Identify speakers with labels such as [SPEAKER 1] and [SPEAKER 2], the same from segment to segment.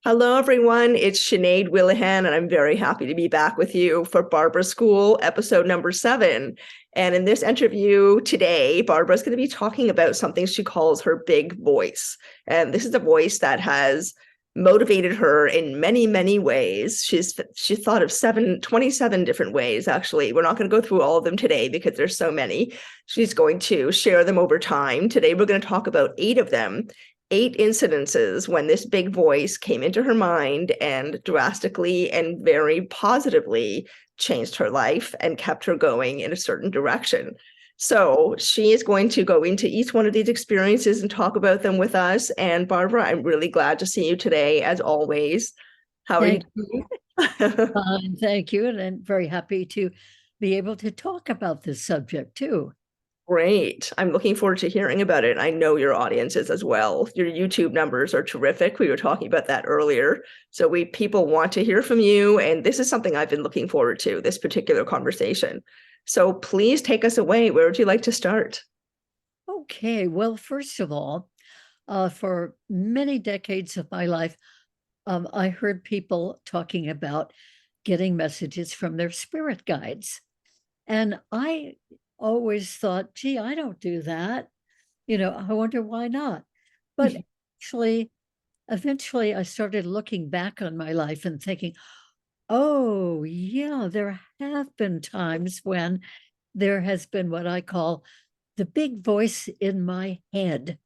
[SPEAKER 1] Hello, everyone. It's Sinead Whelehan, and I'm very happy to be back with you for Barbara School, episode number 7. And in this interview today, Barbara's going to be talking about something she calls her big voice. And this is a voice that has motivated her in many, many ways. She thought of 27 different ways, actually. We're not going to go through all of them today because there's so many. She's going to share them over time. Today, we're going to talk about 8 of them. 8 incidences when this big voice came into her mind and drastically and very positively changed her life and kept her going in a certain direction. So she is going to go into each one of these experiences and talk about them with us. And Barbara, I'm really glad to see you today, as always. How are you
[SPEAKER 2] Thank
[SPEAKER 1] doing?
[SPEAKER 2] fine, thank you. And I'm very happy to be able to talk about this subject too.
[SPEAKER 1] Great. I'm looking forward to hearing about it. I know your audience is as well. Your YouTube numbers are terrific. We were talking about that earlier. So people want to hear from you, and this is something I've been looking forward to, this particular conversation. So please take us away. Where would you like to start?
[SPEAKER 2] Okay, well, first of all, for many decades of my life, I heard people talking about getting messages from their spirit guides. And I always thought, gee, I don't do that. I wonder why not. But actually, eventually, I started looking back on my life and thinking, oh, yeah, there have been times when there has been what I call the big voice in my head,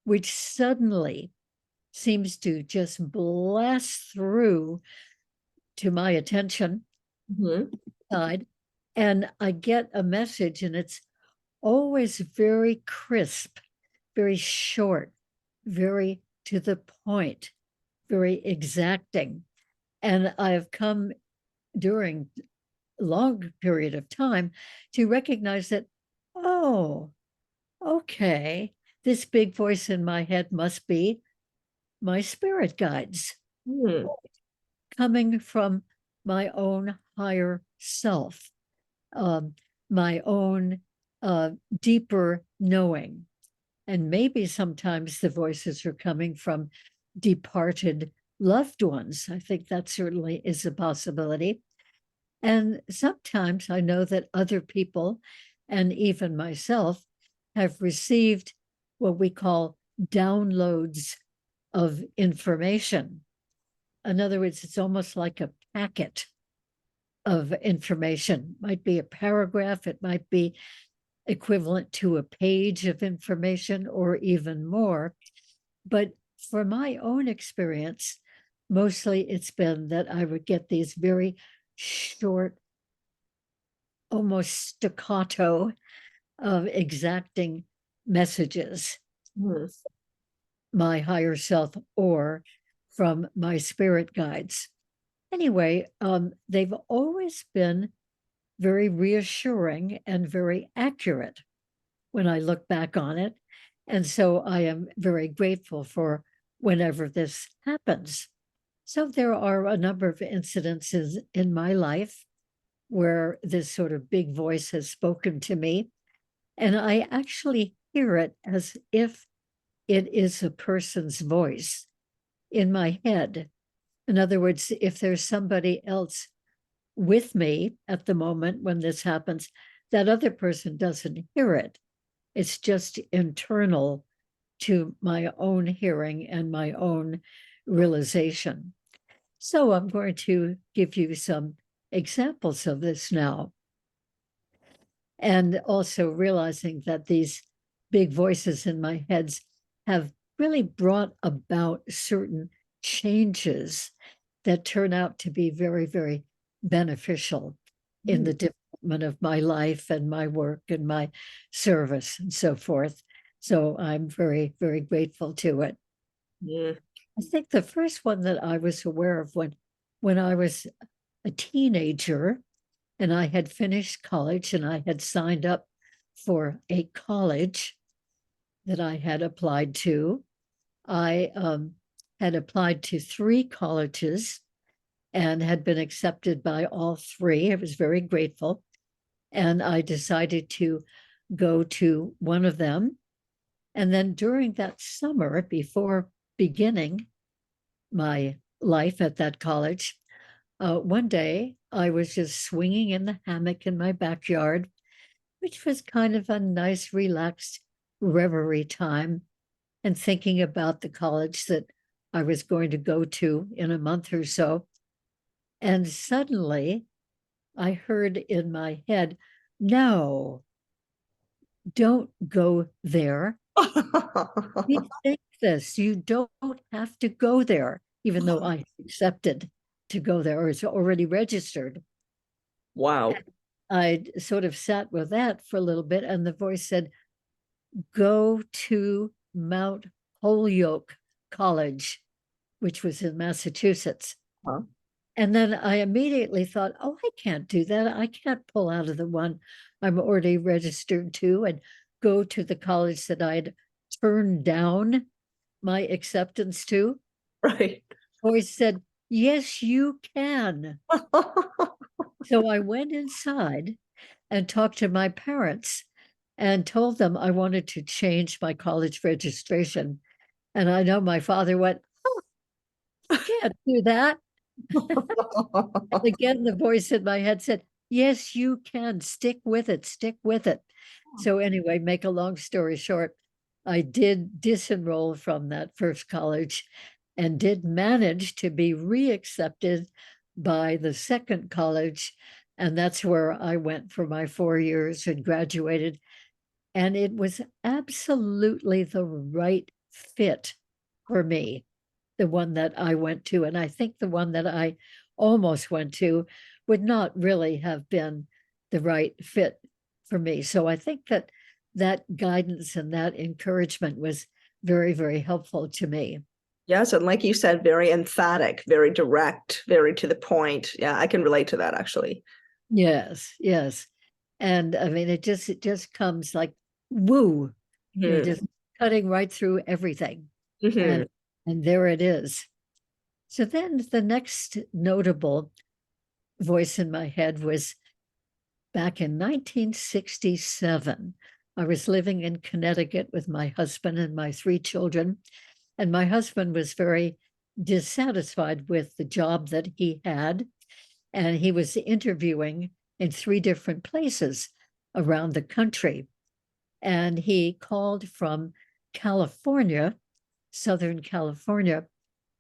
[SPEAKER 2] which suddenly seems to just blast through to my attention
[SPEAKER 1] Mhm.
[SPEAKER 2] side. And I get a message, and it's always very crisp, very short, very to the point, very exacting. And I've come during a long period of time to recognize that, oh, okay, this big voice in my head must be my spirit guides
[SPEAKER 1] Hmm.
[SPEAKER 2] coming from my own higher self, um, my own uh, deeper knowing. And maybe sometimes the voices are coming from departed loved ones. I think that certainly is a possibility. And sometimes I know that other people, and even myself, have received what we call downloads of information. In other words, it's almost like a packet of information. It might be a paragraph, it might be equivalent to a page of information or even more. But for my own experience, mostly it's been that I would get these very short, almost staccato of exacting messages,
[SPEAKER 1] Hmm.
[SPEAKER 2] my higher self or from my spirit guides. Anyway, they've always been very reassuring and very accurate when I look back on it. And so I am very grateful for whenever this happens. So there are a number of incidences in my life where this sort of big voice has spoken to me. And I actually hear it as if it is a person's voice in my head. In other words, if there's somebody else with me at the moment when this happens, that other person doesn't hear it. It's just internal to my own hearing and my own realization. So I'm going to give you some examples of this now. And also realizing that these big voices in my heads have really brought about certain changes that turn out to be very, very beneficial in
[SPEAKER 1] Hmm.
[SPEAKER 2] the development of my life and my work and my service and so forth. So I'm very, very grateful to it.
[SPEAKER 1] Hmm.
[SPEAKER 2] I think the first one that I was aware of when I was a teenager and I had finished college and I had signed up for a college that I had applied to. I had applied to 3 colleges and had been accepted by all 3. I was very grateful. And I decided to go to one of them. And then during that summer, before beginning my life at that college. One day, I was just swinging in the hammock in my backyard, which was kind of a nice, relaxed reverie time, and thinking about the college that I was going to go to in a month or so. And suddenly I heard in my head, no, don't go there. Rethink this. You don't have to go there, even though I accepted to go there or is already registered.
[SPEAKER 1] Wow.
[SPEAKER 2] I sort of sat with that for a little bit, and the voice said, go to Mount Holyoke College, which was in Massachusetts.
[SPEAKER 1] Huh?
[SPEAKER 2] And then I immediately thought, oh, I can't do that. I can't pull out of the one I'm already registered to and go to the college that I'd turned down my acceptance to.
[SPEAKER 1] Right.
[SPEAKER 2] Voice said, yes, you can. So I went inside and talked to my parents and told them I wanted to change my college registration. And I know my father went, oh, you can't do that. And again, the voice in my head said, yes, you can. Stick with it. Stick with it. So, anyway, make a long story short, I did disenroll from that first college and did manage to be reaccepted by the second college. And that's where I went for my 4 years and graduated. And it was absolutely the right fit for me, the one that I went to. And I think the one that I almost went to would not really have been the right fit for me. So I think that that guidance and that encouragement was very, very helpful to me.
[SPEAKER 1] Yes, and like you said, very emphatic, very direct, very to the point. Yeah, I can relate to that actually.
[SPEAKER 2] Yes, yes. And I mean, it just comes like woo,
[SPEAKER 1] Hmm.
[SPEAKER 2] just cutting right through everything.
[SPEAKER 1] Hmm.
[SPEAKER 2] And and there it is. So then the next notable voice in my head was back in 1967. I was living in Connecticut with my husband and my 3 children, and my husband was very dissatisfied with the job that he had, and he was interviewing in 3 different places around the country. And he called from California, Southern California,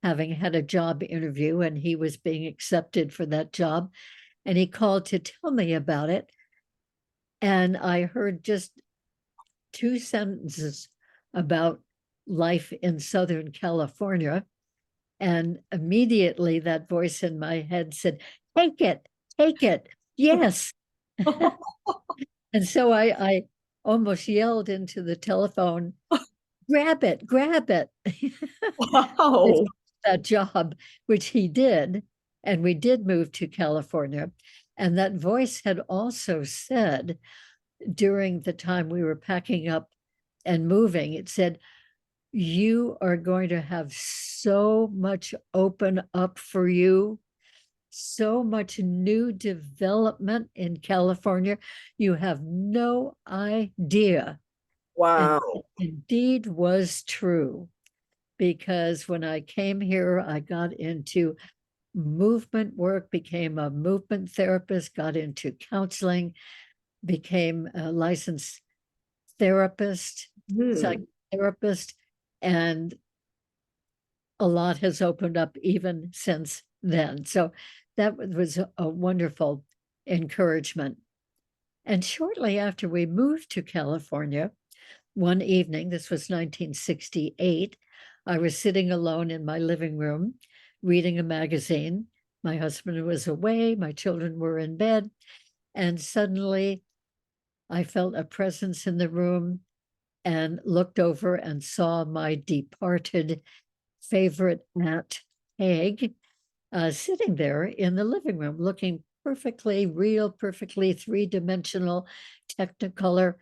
[SPEAKER 2] having had a job interview, and he was being accepted for that job. And he called to tell me about it. And I heard just 2 sentences about life in Southern California. And immediately that voice in my head said, take it, take it. Yes. And so I almost yelled into the telephone, grab it, grab it. It's
[SPEAKER 1] Wow.
[SPEAKER 2] that job, which he did. And we did move to California. And that voice had also said during the time we were packing up and moving, it said, you are going to have so much open up for you, so much new development in California. You have no idea. And it
[SPEAKER 1] Wow.
[SPEAKER 2] indeed was true, because when I came here, I got into movement work, became a movement therapist, got into counseling, became a licensed therapist,
[SPEAKER 1] Hmm.
[SPEAKER 2] psychotherapist, and a lot has opened up even since then. So that was a wonderful encouragement. And shortly after we moved to California, one evening, this was 1968, I was sitting alone in my living room reading a magazine. My husband was away, my children were in bed, and suddenly I felt a presence in the room and looked over and saw my departed favorite aunt, Peg, sitting there in the living room, looking perfectly real, perfectly three-dimensional, technicolor.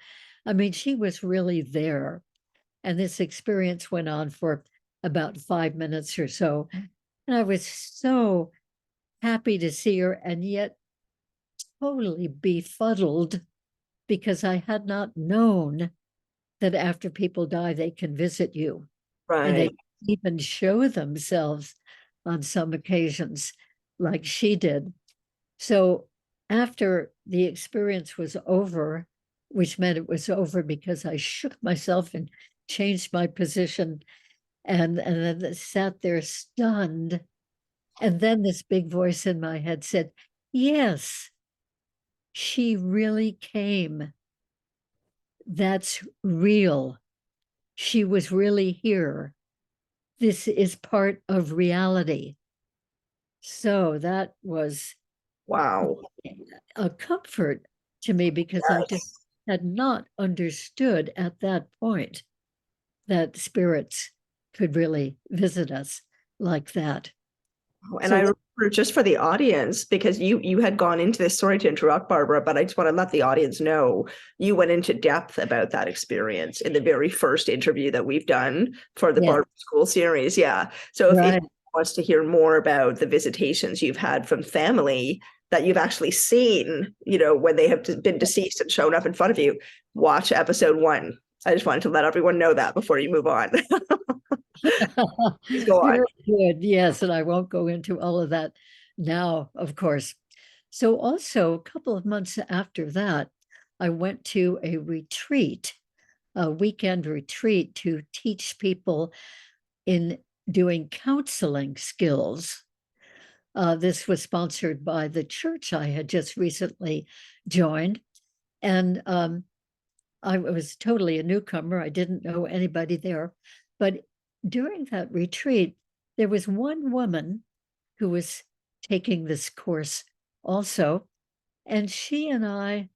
[SPEAKER 2] I mean, she was really there. And this experience went on for about 5 minutes or so. And I was so happy to see her, and yet totally befuddled, because I had not known that after people die, they can visit you and they
[SPEAKER 1] Right.
[SPEAKER 2] even show themselves on some occasions, like she did. So after the experience was over, which meant it was over because I shook myself and changed my position and then sat there stunned. And then this big voice in my head said, yes, she really came. That's real. She was really here. This is part of reality. So that was
[SPEAKER 1] Wow.
[SPEAKER 2] a comfort to me because I just had not understood at that point that spirits could really visit us like that.
[SPEAKER 1] And I
[SPEAKER 2] So
[SPEAKER 1] remember, just for the audience, because you had gone into this, sorry to interrupt, Barbara, but I just want to let the audience know you went into depth about that experience in the very first interview that we've done for the
[SPEAKER 2] yeah,
[SPEAKER 1] Barbara School series. Yeah. So if
[SPEAKER 2] right.
[SPEAKER 1] anyone wants to hear more about the visitations you've had from family that you've actually seen, when they have been deceased and shown up in front of you, watch episode 1. I just wanted to let everyone know that before you move on. Please go on.
[SPEAKER 2] Very good. Yes, and I won't go into all of that now, of course. So also a couple of months after that, I went to a retreat, a weekend retreat to teach people in doing counseling skills. This was sponsored by the church I had just recently joined. And I was totally a newcomer. I didn't know anybody there. But during that retreat, there was one woman who was taking this course also. And she and I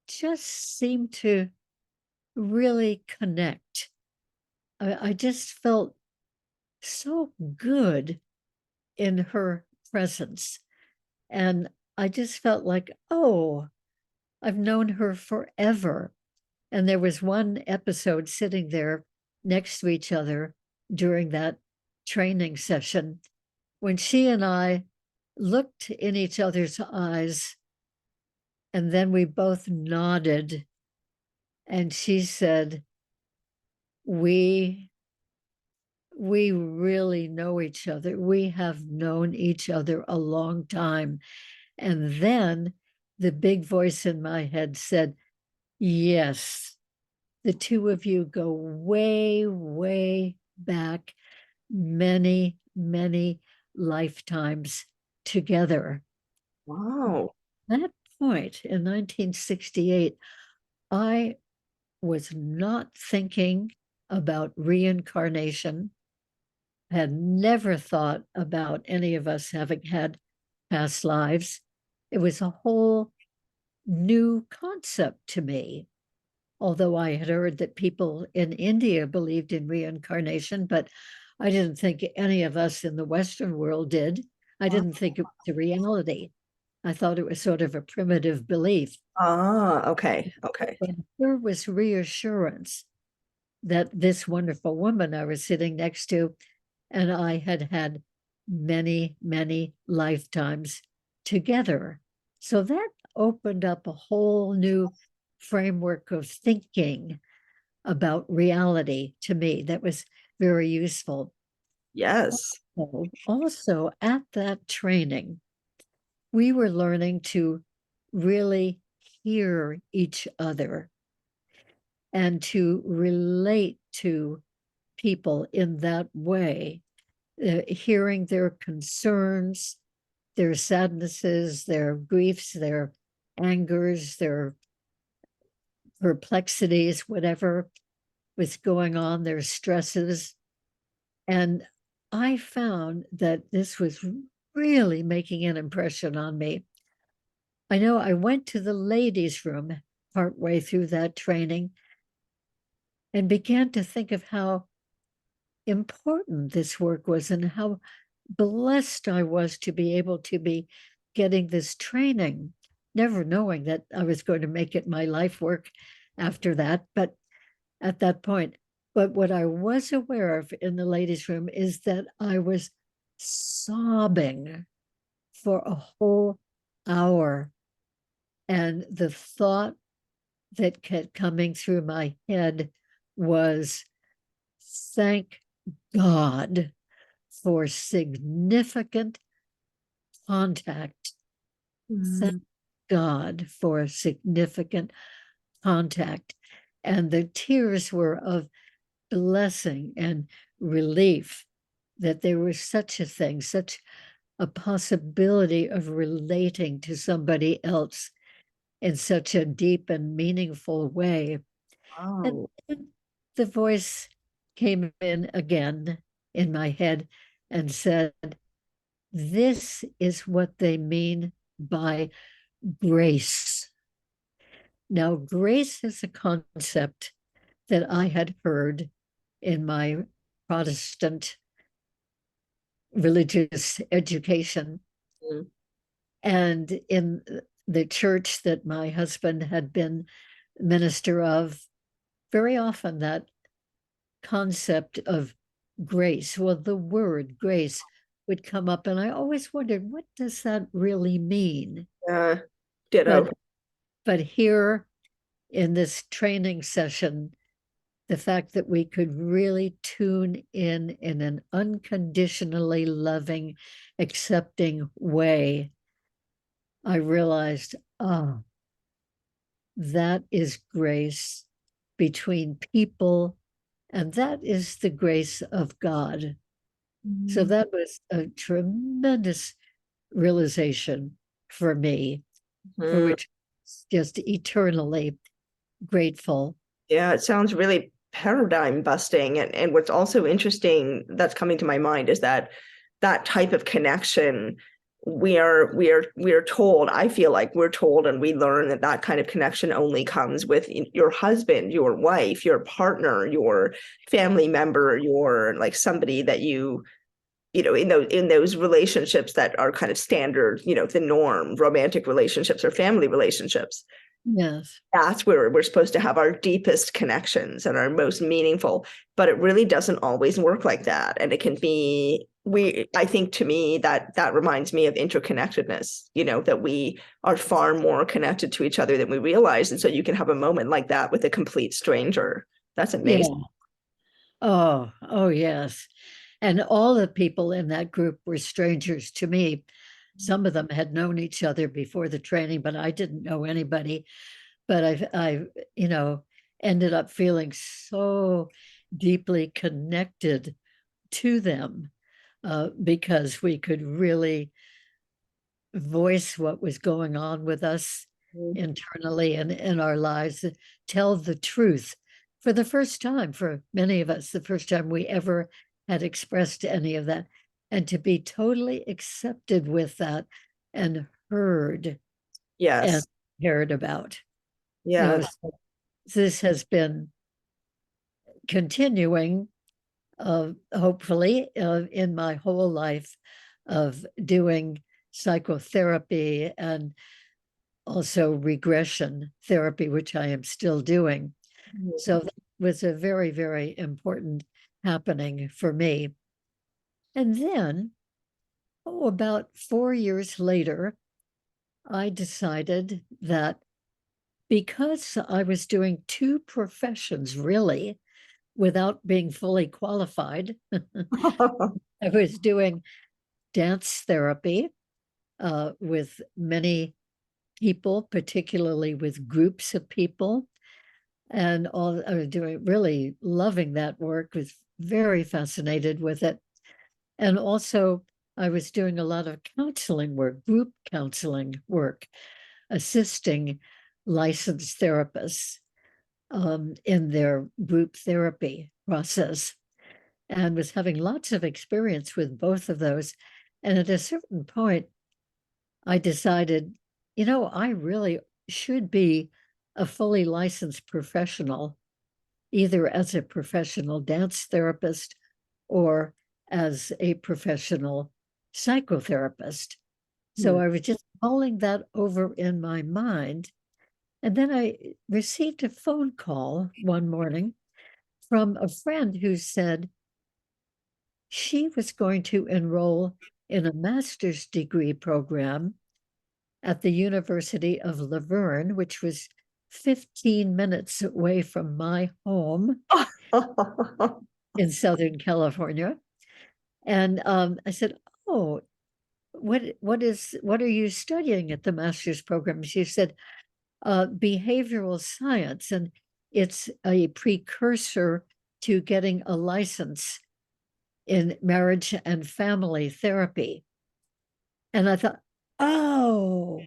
[SPEAKER 2] just seemed to really connect. I just felt so good in her presence. And I just felt like, oh, I've known her forever. And there was one episode sitting there next to each other during that training session when she and I looked in each other's eyes, and then we both nodded. And she said, we we really know each other. We have known each other a long time. And then the big voice in my head said, yes, the two of you go way, way back, many, many lifetimes together.
[SPEAKER 1] Wow.
[SPEAKER 2] At that point in 1968, I was not thinking about reincarnation, had never thought about any of us having had past lives. It was a whole new concept to me. Although I had heard that people in India believed in reincarnation, but I didn't think any of us in the Western world did. I didn't think it was a reality. I thought it was sort of a primitive belief.
[SPEAKER 1] Okay. Okay.
[SPEAKER 2] But there was reassurance that this wonderful woman I was sitting next to and I had had many, many lifetimes together. So that opened up a whole new framework of thinking about reality to me that was very useful.
[SPEAKER 1] Yes.
[SPEAKER 2] Also, at that training, we were learning to really hear each other and to relate to people in that way, hearing their concerns, their sadnesses, their griefs, their angers, their perplexities, whatever was going on, their stresses. And I found that this was really making an impression on me. I know I went to the ladies' room partway through that training and began to think of how important this work was and how blessed I was to be able to be getting this training, never knowing that I was going to make it my life work after that. But at that point, but what I was aware of in the ladies' room is that I was sobbing for a whole hour. And the thought that kept coming through my head was, thank God for significant contact. Thank
[SPEAKER 1] Mm.
[SPEAKER 2] God for significant contact. And the tears were of blessing and relief that there was such a thing, such a possibility of relating to somebody else in such a deep and meaningful way. And
[SPEAKER 1] Wow.
[SPEAKER 2] then the voice came in again in my head and said, "This is what they mean by grace." Now, grace is a concept that I had heard in my Protestant religious education.
[SPEAKER 1] Mm.
[SPEAKER 2] And in the church that my husband had been minister of, very often that concept of grace, well, the word grace would come up. And I always wondered, what does that really mean?
[SPEAKER 1] Yeah. Ditto.
[SPEAKER 2] But but here in this training session, the fact that we could really tune in an unconditionally loving, accepting way, I realized, oh, that is grace between people, and that is the grace of God. So
[SPEAKER 1] Mm.
[SPEAKER 2] that was a tremendous realization for me, for
[SPEAKER 1] Mm.
[SPEAKER 2] which I'm just eternally grateful.
[SPEAKER 1] Yeah, it sounds really paradigm busting. And what's also interesting that's coming to my mind is that that type of connection, we are told, I feel like we're told and we learn that that kind of connection only comes with your husband, your wife, your partner, your family member, your like somebody that you know in those relationships that are kind of standard, the norm, romantic relationships or family relationships.
[SPEAKER 2] Yes.
[SPEAKER 1] That's where we're supposed to have our deepest connections and our most meaningful, but it really doesn't always work like that. And it can be, I think, to me, that reminds me of interconnectedness, that we are far more connected to each other than we realize. And so you can have a moment like that with a complete stranger. That's amazing.
[SPEAKER 2] Yeah. Oh, yes. And all the people in that group were strangers to me. Some of them had known each other before the training, but I didn't know anybody. But I ended up feeling so deeply connected to them because we could really voice what was going on with us internally and in our lives, tell the truth for the first time, for many of us, the first time we ever had expressed any of that, and to be totally accepted with that and heard and
[SPEAKER 1] Yes.
[SPEAKER 2] cared about.
[SPEAKER 1] Yeah.
[SPEAKER 2] So this has been continuing, hopefully, in my whole life of doing psychotherapy and also regression therapy, which I am still doing. So that was a very, very important happening for me. And then, about 4 years later, I decided that because I was doing two professions really without being fully qualified, I was doing dance therapy with many people, particularly with groups of people. And all I was doing, really loving that work, was very fascinated with it. And also, I was doing a lot of counseling work, group counseling work, assisting licensed therapists in their group therapy process, and was having lots of experience with both of those. And at a certain point, I decided, I really should be a fully licensed professional, either as a professional dance therapist or as a professional psychotherapist. So
[SPEAKER 1] Hmm.
[SPEAKER 2] I was just mulling that over in my mind. And then I received a phone call one morning from a friend who said she was going to enroll in a master's degree program at the University of Laverne, which was 15 minutes away from my home in Southern California. And I said, "Oh, what are you studying at the master's program?" She said, behavioral science, and it's a precursor to getting a license in marriage and family therapy. And I thought, oh,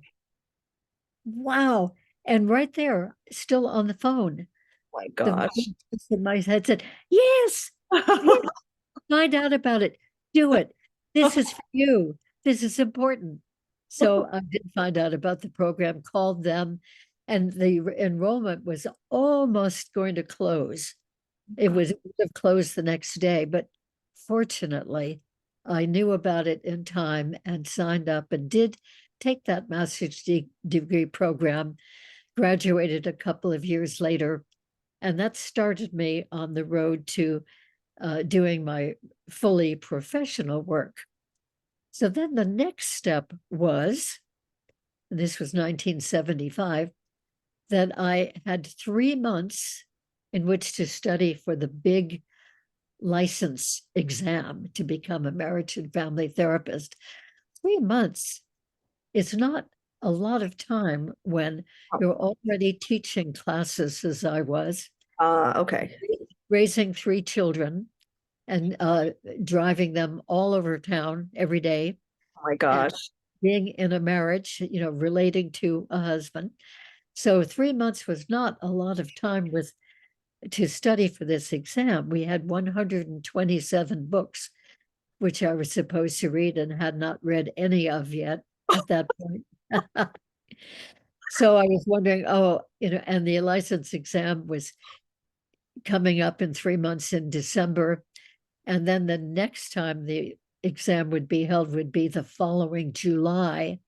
[SPEAKER 2] wow. And right there, still on the phone,
[SPEAKER 1] My
[SPEAKER 2] the
[SPEAKER 1] gosh.
[SPEAKER 2] voice in my head said, yes, yes, find out about it. Do it. This is for you. This is important. So I did find out about the program, called them, and the enrollment was almost going to close. It would have closed the next day, but fortunately, I knew about it in time and signed up and did take that master's degree program, graduated a couple of years later, and that started me on the road to doing my fully professional work. So then the next step was, and this was 1975, that I had 3 months in which to study for the big license exam to become a marriage and family therapist. 3 months is not a lot of time when you're already teaching classes, as I was,
[SPEAKER 1] Okay.
[SPEAKER 2] raising 3 children and driving them all over town every day,
[SPEAKER 1] Oh my
[SPEAKER 2] and
[SPEAKER 1] gosh.
[SPEAKER 2] being in a marriage, relating to a husband. So 3 months was not a lot of time to study for this exam. We had 127 books, which I was supposed to read and had not read any of yet at that point. So I was wondering, and the license exam was coming up in 3 months in December. And then the next time the exam would be held would be the following July.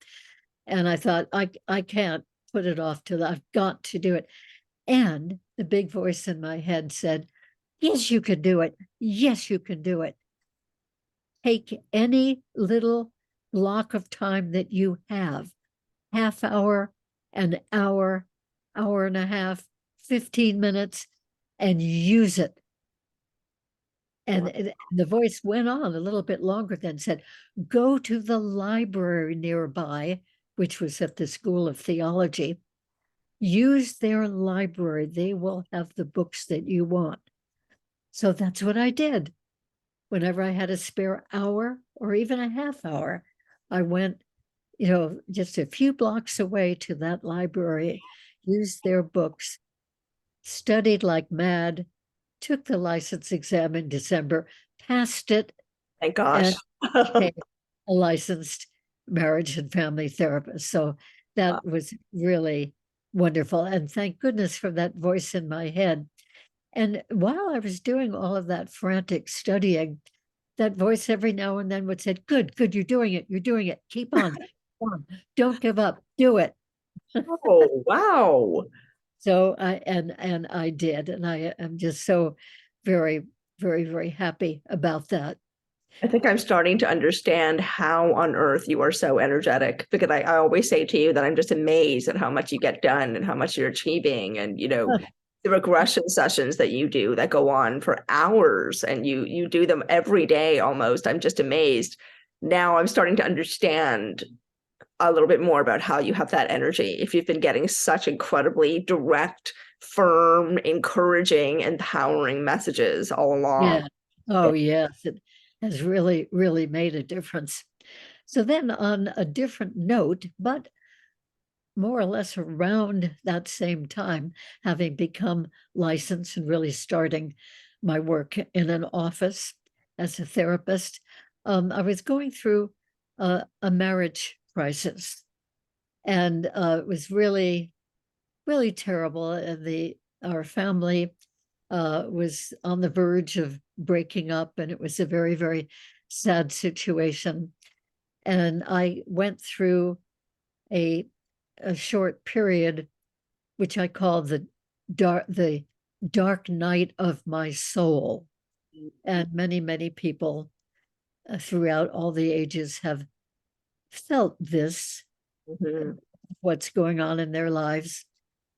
[SPEAKER 2] And I thought, I can't put it off till I've got to do it. And the big voice in my head said, yes, you can do it. Yes, you can do it. Take any little block of time that you have, half hour, an hour, hour and a half, 15 minutes, and use it. And the voice went on a little bit longer, then said, go to the library nearby, which was at the School of Theology. Use their library. They will have the books that you want. So that's what I did. Whenever I had a spare hour or even a half hour, I went, just a few blocks away to that library, used their books, studied like mad, took the license exam in December, passed it,
[SPEAKER 1] Thank gosh.
[SPEAKER 2] and became a licensed marriage and family therapist. So that was really wonderful. And thank goodness for that voice in my head. And while I was doing all of that frantic studying, that voice every now and then would say, good, you're doing it. You're doing it. Keep on. Don't give up. Do it.
[SPEAKER 1] Oh, wow.
[SPEAKER 2] So I did. And I am just so very, very, very happy about that.
[SPEAKER 1] I think I'm starting to understand how on earth you are so energetic, because I always say to you that I'm just amazed at how much you get done and how much you're achieving. And, the regression sessions that you do that go on for hours and you do them every day almost. I'm just amazed. Now I'm starting to understand a little bit more about how you have that energy. If you've been getting such incredibly direct, firm, encouraging, empowering messages all along.
[SPEAKER 2] Yeah. Oh, yes. It has really, really made a difference. So then, on a different note, but more or less around that same time, having become licensed and really starting my work in an office as a therapist, I was going through a marriage crisis, and it was really, really terrible. And our family was on the verge of breaking up, and it was a very, very sad situation. And I went through a short period, which I call the dark night of my soul. And many, many people throughout all the ages have felt this,
[SPEAKER 1] Mhm.
[SPEAKER 2] what's going on in their lives,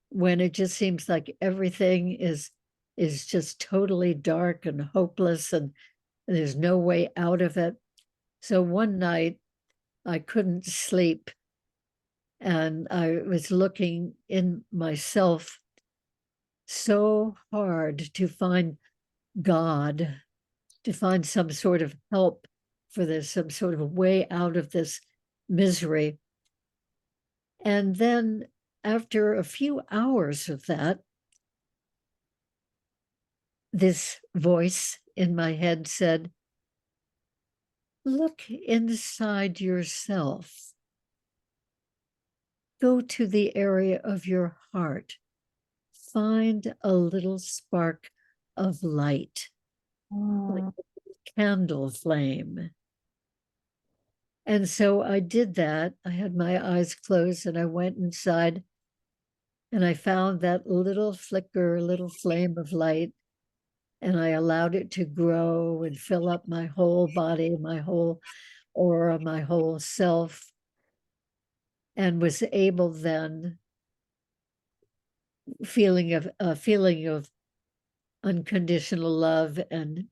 [SPEAKER 2] when it just seems like everything is just totally dark and hopeless, and There's no way out of it. So one night I couldn't sleep, and I was looking in myself so hard to find God, to find some sort of help for this, some sort of way out of this misery. And then after a few hours of that, this voice in my head said, look inside yourself. Go to the area of your heart. Find a little spark of light, like a candle flame. And so I did that. I had my eyes closed and I went inside and I found that little flicker, little flame of light. And I allowed it to grow and fill up my whole body, my whole aura, my whole self, and was able then feeling of unconditional love and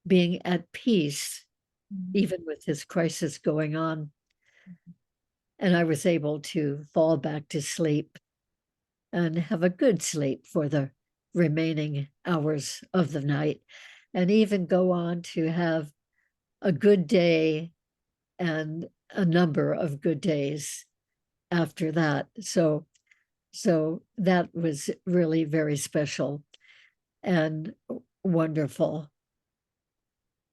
[SPEAKER 2] being at peace, even with this crisis going on. And I was able to fall back to sleep and have a good sleep for the remaining hours of the night, and even go on to have a good day and a number of good days after that. So that was really very special and wonderful.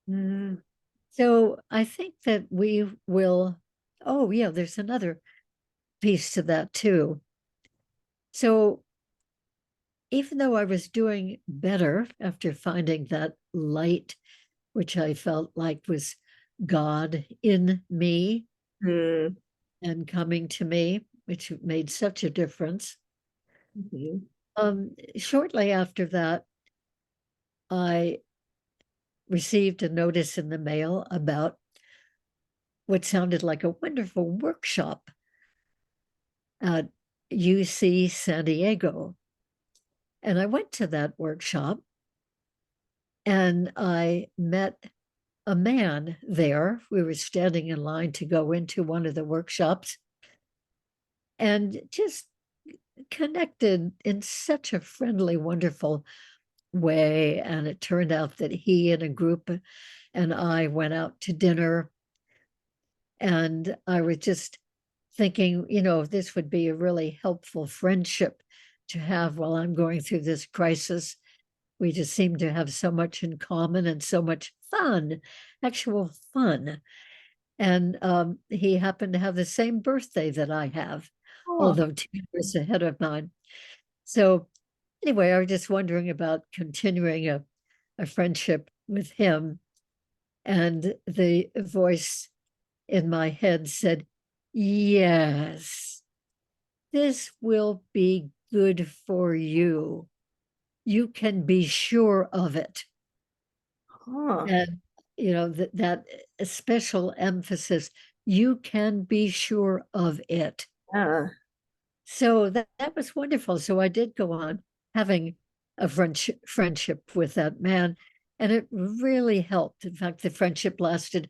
[SPEAKER 1] Mm.
[SPEAKER 2] So I think that we will, oh yeah, there's another piece to that too. So even though I was doing better after finding that light, which I felt like was God in me
[SPEAKER 1] Mm.
[SPEAKER 2] and coming to me, which made such a difference.
[SPEAKER 1] Mhm.
[SPEAKER 2] Shortly after that, I received a notice in the mail about what sounded like a wonderful workshop at UC San Diego. And I went to that workshop and I met a man there. We were standing in line to go into one of the workshops and just connected in such a friendly, wonderful way. And it turned out that he and a group and I went out to dinner. And I was just thinking, this would be a really helpful friendship to have while I'm going through this crisis. We just seem to have so much in common and so much fun, actual fun. And he happened to have the same birthday that I have,
[SPEAKER 1] Oh,
[SPEAKER 2] although 2 years ahead of mine. So anyway, I was just wondering about continuing a friendship with him. And the voice in my head said, yes, this will be good for you. You can be sure of it.
[SPEAKER 1] huh.
[SPEAKER 2] And, that special emphasis, you can be sure of it.
[SPEAKER 1] Yeah.
[SPEAKER 2] So that was wonderful. So I did go on having a friendship with that man, and it really helped. In fact, the friendship lasted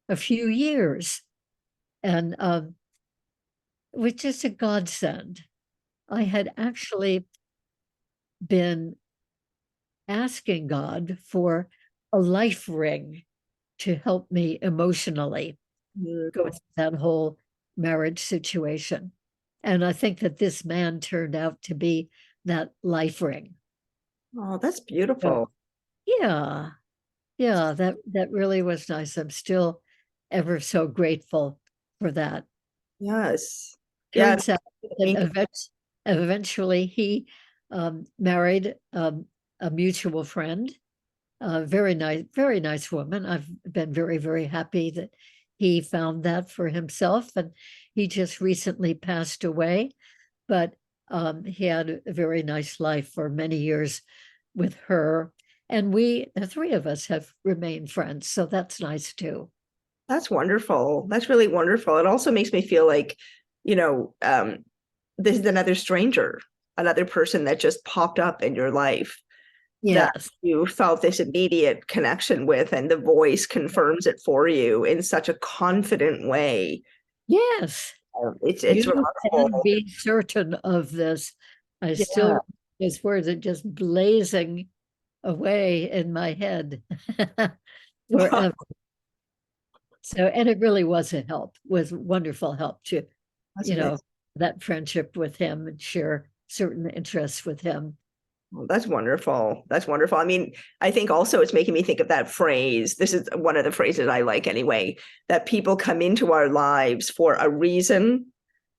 [SPEAKER 2] a few years, and it was just a godsend. I had actually been asking God for a life ring to help me emotionally
[SPEAKER 1] Mm.
[SPEAKER 2] go through that whole marriage situation. And I think that this man turned out to be that life ring.
[SPEAKER 1] Oh, that's
[SPEAKER 2] So
[SPEAKER 1] beautiful.
[SPEAKER 2] yeah, yeah, that really was nice. I'm still ever so grateful for that.
[SPEAKER 1] Yes. Yeah.
[SPEAKER 2] Turns out that eventually he married a mutual friend, a very nice woman. I've been very, very happy that he found that for himself. And he just recently passed away, but he had a very nice life for many years with her. And the three of us, have remained friends. So that's nice too.
[SPEAKER 1] That's wonderful. That's really wonderful. It also makes me feel like, you know, this is another stranger, another person that just popped up in your life. that
[SPEAKER 2] Yes.
[SPEAKER 1] you felt this immediate connection with, and the voice confirms it for you in such a confident way.
[SPEAKER 2] Yes.
[SPEAKER 1] It's
[SPEAKER 2] You can
[SPEAKER 1] remarkable.
[SPEAKER 2] be certain of this. I
[SPEAKER 1] Yeah.
[SPEAKER 2] still, his words are just blazing away in my head forever. So, and it really was a help, was wonderful help to,
[SPEAKER 1] That's
[SPEAKER 2] you know,
[SPEAKER 1] amazing.
[SPEAKER 2] that friendship with him and share certain interests with him.
[SPEAKER 1] Well, that's wonderful. That's wonderful. I mean, I think also it's making me think of that phrase. This is one of the phrases I like anyway, that people come into our lives for a reason,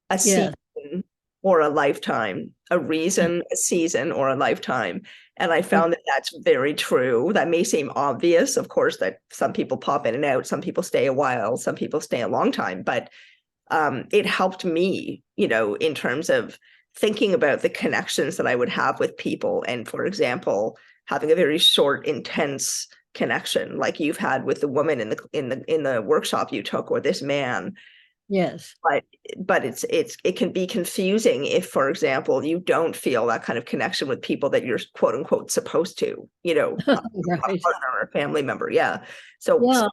[SPEAKER 1] a season,
[SPEAKER 2] Yes.
[SPEAKER 1] or a lifetime. A reason, a season, or a lifetime. And I found that that's very true. That may seem obvious, of course, that some people pop in and out, some people stay a while, some people stay a long time, but it helped me, in terms of thinking about the connections that I would have with people. And for example, having a very short, intense connection like you've had with the woman in the workshop you took, or this man.
[SPEAKER 2] Yes.
[SPEAKER 1] But it can be confusing if, for example, you don't feel that kind of connection with people that you're quote unquote supposed to, a
[SPEAKER 2] Right.
[SPEAKER 1] partner or a family member. Yeah. So
[SPEAKER 2] Yeah.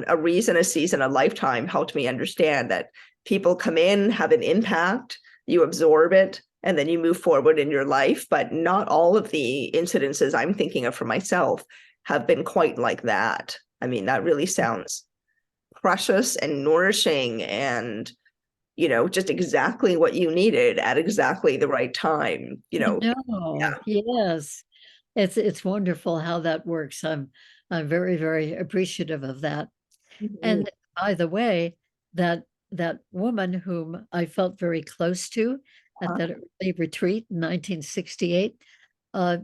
[SPEAKER 1] a reason, a season, a lifetime helped me understand that people come in, have an impact, you absorb it, and then you move forward in your life. But not all of the incidences I'm thinking of for myself have been quite like that. I mean, that really sounds precious and nourishing, and just exactly what you needed at exactly the right time.
[SPEAKER 2] No,
[SPEAKER 1] Yeah.
[SPEAKER 2] yes. It's wonderful how that works. I'm very, very appreciative of that.
[SPEAKER 1] Mhm.
[SPEAKER 2] And by the way, that woman whom I felt very close to at that early retreat in 1968,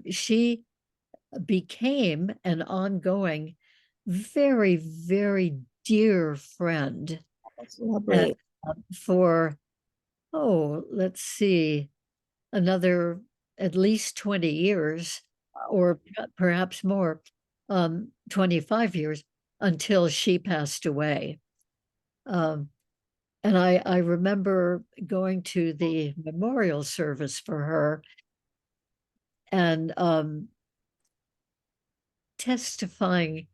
[SPEAKER 2] she became an ongoing, very, very dear friend.
[SPEAKER 1] That's
[SPEAKER 2] And
[SPEAKER 1] lovely.
[SPEAKER 2] for, oh, let's see, another at least 20 years, or perhaps more, 25 years, until she passed away. Um, and I remember going to the memorial service for her and testifying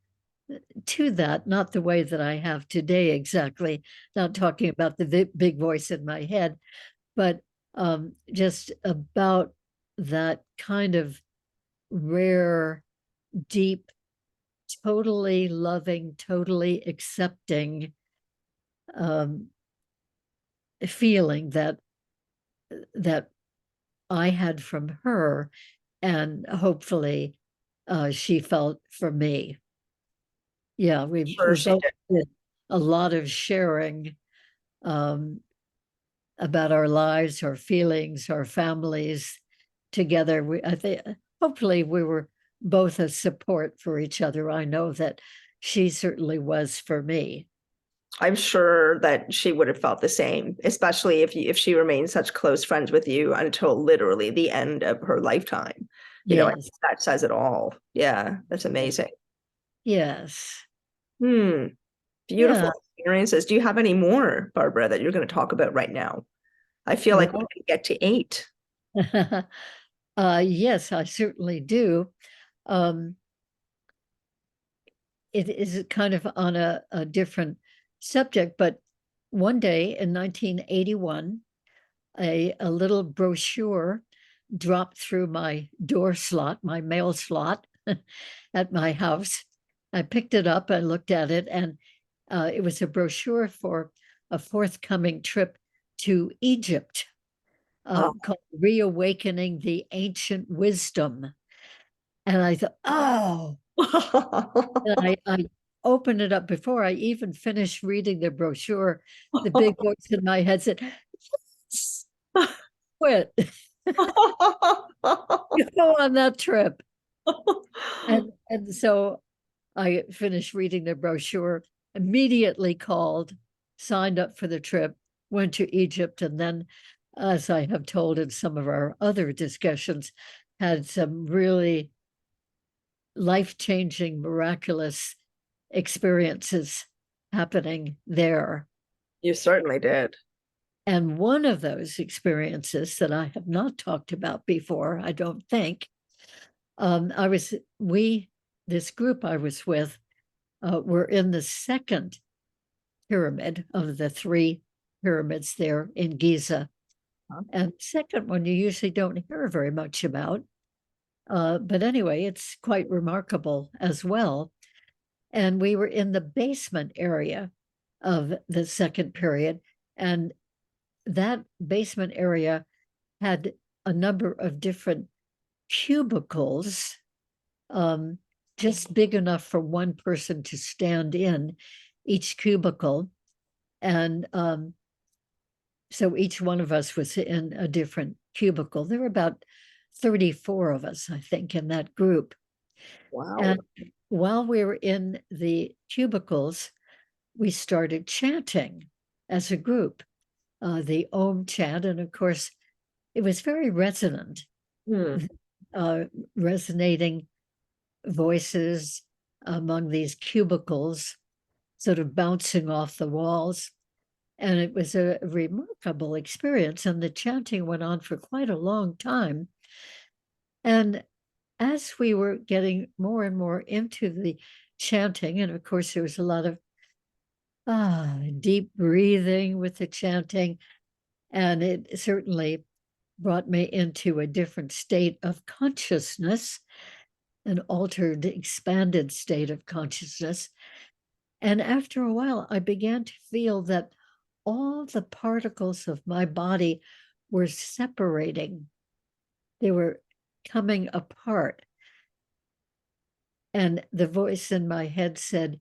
[SPEAKER 2] to that, not the way that I have today exactly, not talking about the big voice in my head, but just about that kind of rare, deep, totally loving, totally accepting um, feeling that I had from her, and hopefully she felt for me. Yeah,
[SPEAKER 1] Sure
[SPEAKER 2] we
[SPEAKER 1] she
[SPEAKER 2] both
[SPEAKER 1] did.
[SPEAKER 2] did a lot of sharing um, about our lives, our feelings, our families together. I think hopefully we were both a support for each other. I know that she certainly was for me.
[SPEAKER 1] I'm sure that she would have felt the same, especially if she remained such close friends with you until literally the end of her lifetime. I
[SPEAKER 2] Yes.
[SPEAKER 1] think that says it all. Yeah, that's amazing.
[SPEAKER 2] Yes.
[SPEAKER 1] Hmm.
[SPEAKER 2] Yeah.
[SPEAKER 1] Beautiful experiences. Do you have any more, Barbara, that you're going to talk about right now? I feel like we
[SPEAKER 2] Well,
[SPEAKER 1] can get to eight.
[SPEAKER 2] yes, I certainly do. Um, it is kind of on a different subject, but one day in 1981, a little brochure dropped through my door slot, my mail slot at my house. I picked it up, I looked at it, and it was a brochure for a forthcoming trip to Egypt
[SPEAKER 1] Oh.
[SPEAKER 2] called Reawakening the Ancient Wisdom. And I thought, oh, and I opened it up before I even finished reading the brochure. The big voice in my head said, yes, quit. You go on that trip. And so I finished reading the brochure, immediately called, signed up for the trip, went to Egypt, and then, as I have told in some of our other discussions, had some really life-changing, miraculous experiences happening there.
[SPEAKER 1] You certainly did.
[SPEAKER 2] And one of those experiences that I have not talked about before, I don't think, This group I was with, were in the second pyramid of the three pyramids there in Giza.
[SPEAKER 1] Huh?
[SPEAKER 2] And the second one you usually don't hear very much about. But anyway, it's quite remarkable as well. And we were in the basement area of the second period. And that basement area had a number of different cubicles, just big enough for one person to stand in each cubicle. And so each one of us was in a different cubicle. There were about 34 of us, I think, in that group.
[SPEAKER 1] Wow.
[SPEAKER 2] And while we were in the cubicles, we started chanting as a group, the Om chant. And of course, it was very resonant,
[SPEAKER 1] Hmm.
[SPEAKER 2] resonating voices among these cubicles, sort of bouncing off the walls. And it was a remarkable experience. And the chanting went on for quite a long time. And as we were getting more and more into the chanting, and of course, there was a lot of deep breathing with the chanting, and it certainly brought me into a different state of consciousness, an altered, expanded state of consciousness. And after a while, I began to feel that all the particles of my body were separating. They were coming apart. And the voice in my head said,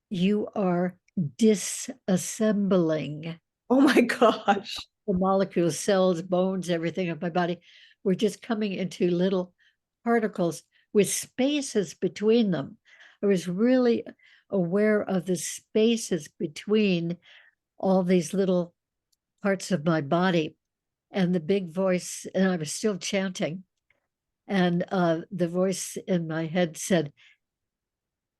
[SPEAKER 2] "You are disassembling."
[SPEAKER 1] Oh my gosh.
[SPEAKER 2] The molecules, cells, bones, everything of my body were just coming into little particles with spaces between them. I was really aware of the spaces between all these little parts of my body. And the big voice, and I was still chanting, and the voice in my head said,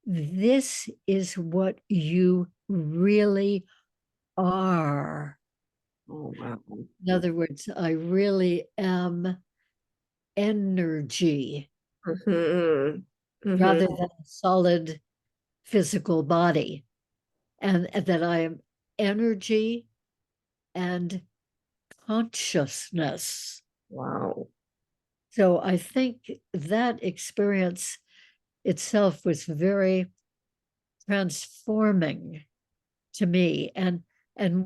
[SPEAKER 2] "This is what you really are."
[SPEAKER 1] Oh wow.
[SPEAKER 2] In other words, I really am energy
[SPEAKER 1] Hmm. Hmm.
[SPEAKER 2] rather than a solid physical body, and that I am energy and consciousness.
[SPEAKER 1] Wow.
[SPEAKER 2] So I think that experience itself was very transforming to me, and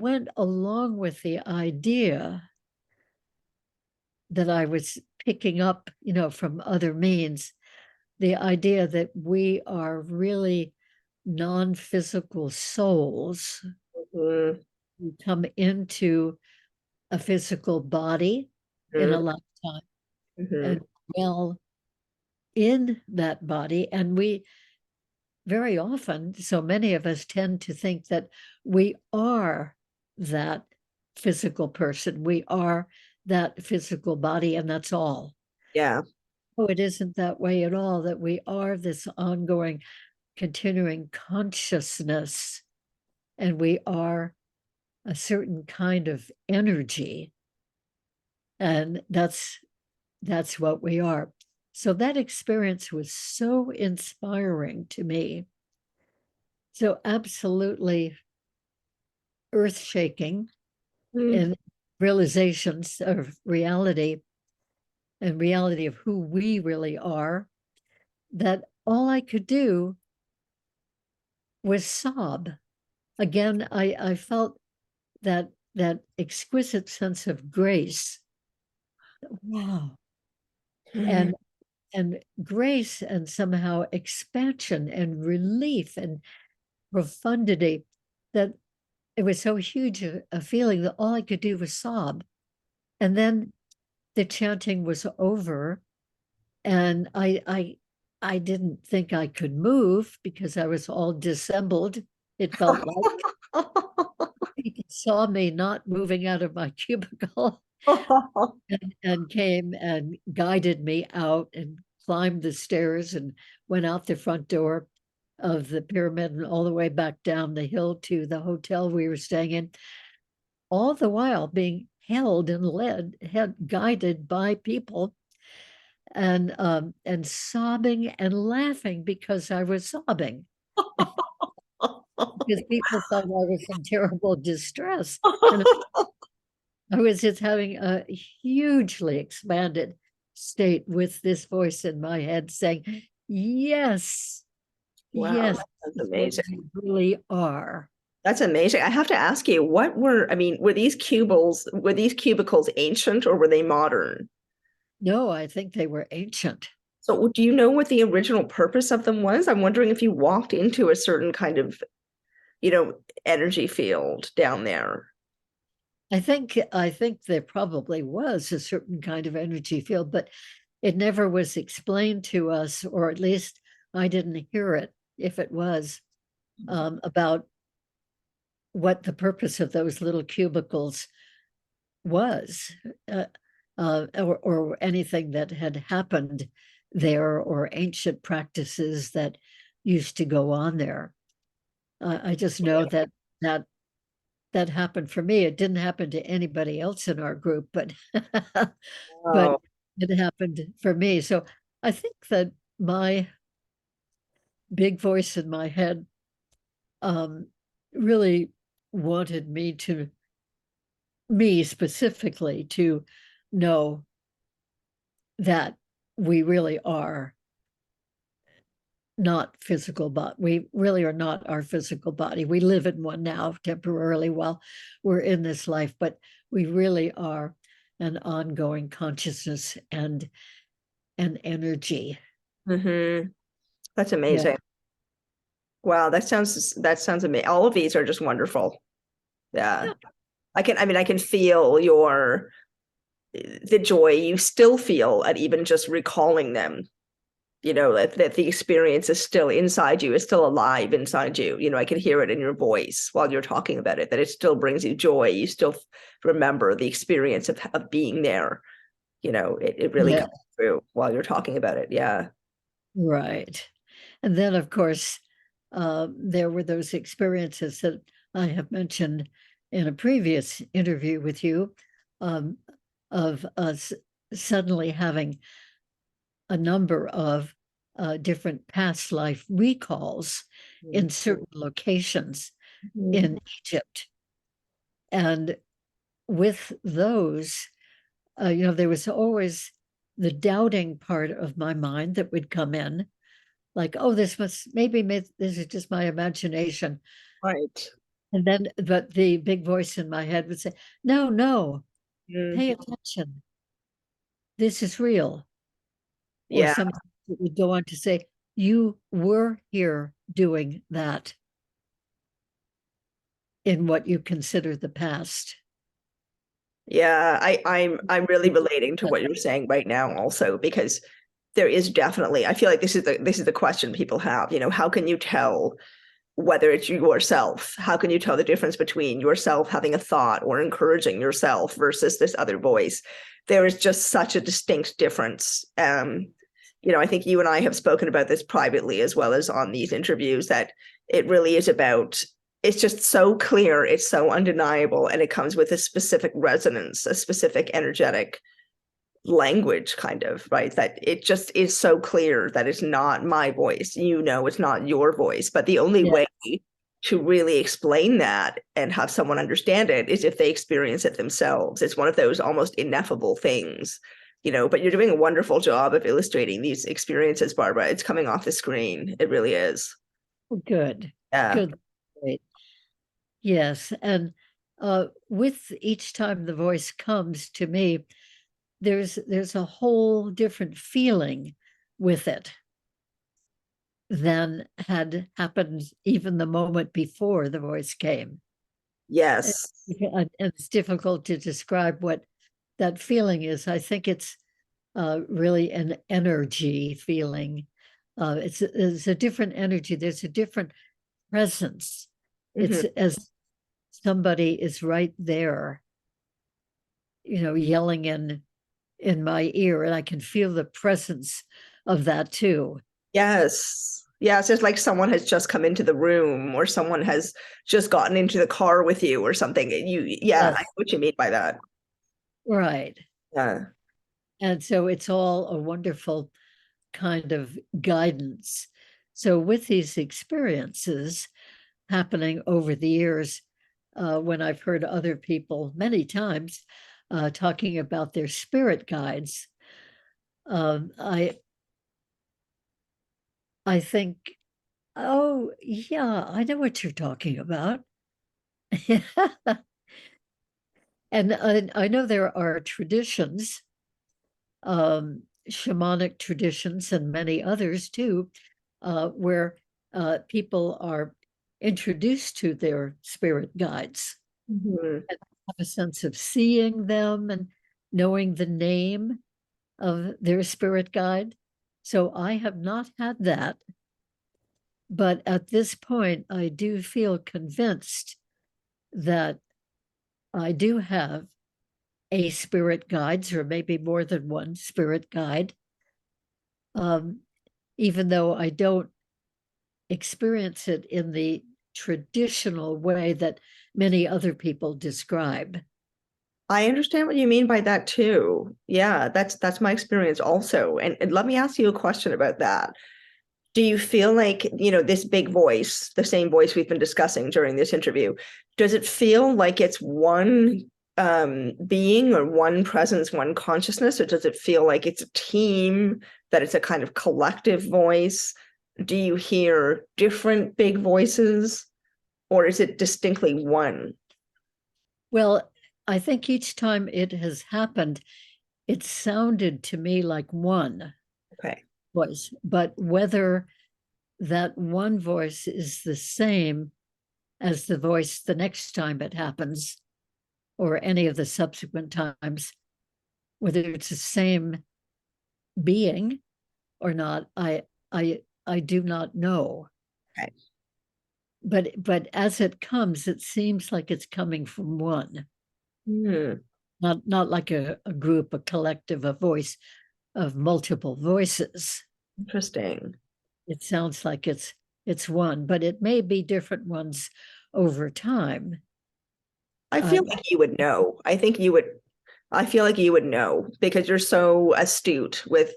[SPEAKER 2] went along with the idea that I was picking up, from other means, the idea that we are really non-physical souls
[SPEAKER 1] Hmm.
[SPEAKER 2] who come into a physical body in a lifetime
[SPEAKER 1] Hmm.
[SPEAKER 2] and dwell in that body. And we very often, so many of us tend to think that we are that physical person, we are that physical body, and that's all.
[SPEAKER 1] Yeah.
[SPEAKER 2] Oh, it isn't that way at all, that we are this ongoing, continuing consciousness, and we are a certain kind of energy. And that's what we are. So that experience was so inspiring to me. So absolutely earth-shaking
[SPEAKER 1] Mm.
[SPEAKER 2] in realizations of reality and reality of who we really are, that all I could do was sob. Again, I felt that exquisite sense of grace. Wow.
[SPEAKER 1] Mhm.
[SPEAKER 2] And grace and somehow expansion and relief and profundity, that it was so huge a feeling that all I could do was sob. And then the chanting was over, and I didn't think I could move because I was all dissembled. It felt like people saw me not moving out of my cubicle, and came and guided me out and climbed the stairs and went out the front door of the pyramid and all the way back down the hill to the hotel we were staying in, all the while being held and guided by people. and sobbing and laughing because I was sobbing. Because people thought I was in terrible distress. And I was just having a hugely expanded state with this voice in my head saying, yes,
[SPEAKER 1] Wow,
[SPEAKER 2] yes,
[SPEAKER 1] that's
[SPEAKER 2] this is what
[SPEAKER 1] amazing.
[SPEAKER 2] you really are.
[SPEAKER 1] That's amazing. I have to ask you, were these cubicles ancient or were they modern?
[SPEAKER 2] No, I think they were ancient.
[SPEAKER 1] So do you know what the original purpose of them was? I'm wondering if you walked into a certain kind of, you know, energy field down there.
[SPEAKER 2] I think there probably was a certain kind of energy field, but it never was explained to us, or at least I didn't hear it, if it was, about what the purpose of those little cubicles was, or anything that had happened there, or ancient practices that used to go on there. I just know that that happened for me. It didn't happen to anybody else in our group, but but
[SPEAKER 1] Wow.
[SPEAKER 2] it happened for me. So I think that my big voice in my head um, really wanted me specifically to know that we really are not physical, but we really are not our physical body. We live in one now temporarily while we're in this life, but we really are an ongoing consciousness and an energy.
[SPEAKER 1] Mm-hmm. That's
[SPEAKER 2] Yeah.
[SPEAKER 1] amazing. Wow, that sounds amazing. All of these are just wonderful. Yeah.
[SPEAKER 2] Yeah.
[SPEAKER 1] I can feel the joy you still feel at even just recalling them. You know, that the experience is still inside you, is still alive inside you. You know, I can hear it in your voice while you're talking about it, that it still brings you joy. You still remember the experience of being there. You know, it really
[SPEAKER 2] Yeah.
[SPEAKER 1] comes through while you're talking about it. Yeah.
[SPEAKER 2] Right. And then, of course, there were those experiences that I have mentioned in a previous interview with you, um, of us suddenly having a number of different past life recalls in certain locations
[SPEAKER 1] Mhm.
[SPEAKER 2] in Egypt. And with those, there was always the doubting part of my mind that would come in, like, oh, this is just my imagination.
[SPEAKER 1] Right.
[SPEAKER 2] And then, but the big voice in my head would say, no, no,
[SPEAKER 1] Mm.
[SPEAKER 2] pay attention. This is real. Or
[SPEAKER 1] Yeah.
[SPEAKER 2] sometimes it would go on to say, you were here doing that in what you consider the past.
[SPEAKER 1] Yeah. I'm really relating to what you're saying right now also, because there is definitely, I feel like this is the question people have, you know, how can you tell whether it's yourself? How can you tell the difference between yourself having a thought or encouraging yourself versus this other voice? There is just such a distinct difference. You know, I think you and I have spoken about this privately as well as on these interviews, that it really is about, it's just so clear, it's so undeniable, and it comes with a specific resonance, a specific energetic language, kind of, right? That it just is so clear that it's not my voice. You know, it's not your voice. But the only
[SPEAKER 2] Yeah,
[SPEAKER 1] way to really explain that and have someone understand it is if they experience it themselves. It's one of those almost ineffable things, you know, but you're doing a wonderful job of illustrating these experiences, Barbara. It's coming off the screen. It really is.
[SPEAKER 2] good,
[SPEAKER 1] Yeah.
[SPEAKER 2] good. Great. Yes. And with each time the voice comes to me, there's a whole different feeling with it than had happened even the moment before the voice came.
[SPEAKER 1] Yes.
[SPEAKER 2] And it's difficult to describe what that feeling is. I think it's really an energy feeling. It's a different energy. There's a different presence.
[SPEAKER 1] Mhm.
[SPEAKER 2] It's as somebody is right there, yelling in my ear, and I can feel the presence of that too.
[SPEAKER 1] Yes. Yeah, it's just like someone has just come into the room or someone has just gotten into the car with you or something. Yeah, I know
[SPEAKER 2] Yes,
[SPEAKER 1] what you mean by that.
[SPEAKER 2] right.
[SPEAKER 1] Yeah.
[SPEAKER 2] And so it's all a wonderful kind of guidance. So with these experiences happening over the years, when I've heard other people many times talking about their spirit guides, I think, oh yeah, I know what you're talking about. And I know there are traditions, shamanic traditions, and many others too, where people are introduced to their spirit guides
[SPEAKER 1] Mhm.
[SPEAKER 2] and have a sense of seeing them and knowing the name of their spirit guide. So I have not had that, but at this point, I do feel convinced that I do have a spirit guides, or maybe more than one spirit guide, um, even though I don't experience it in the traditional way that many other people describe.
[SPEAKER 1] I understand what you mean by that too. Yeah, that's my experience also. And let me ask you a question about that. Do you feel like, this big voice, the same voice we've been discussing during this interview, does it feel like it's one being or one presence, one consciousness, or does it feel like it's a team, that it's a kind of collective voice? Do you hear different big voices, or is it distinctly one?
[SPEAKER 2] Well, I think each time it has happened, it sounded to me like one
[SPEAKER 1] Okay.
[SPEAKER 2] voice, but whether that one voice is the same as the voice the next time it happens, or any of the subsequent times, whether it's the same being or not, I do not know.
[SPEAKER 1] Okay.
[SPEAKER 2] But as it comes, it seems like it's coming from one,
[SPEAKER 1] Hmm.
[SPEAKER 2] not like a group, a collective, a voice of multiple voices.
[SPEAKER 1] Interesting.
[SPEAKER 2] It sounds like it's one, but it may be different ones over time.
[SPEAKER 1] I
[SPEAKER 2] Uh,
[SPEAKER 1] feel like you would know. I feel like you would know because you're so astute with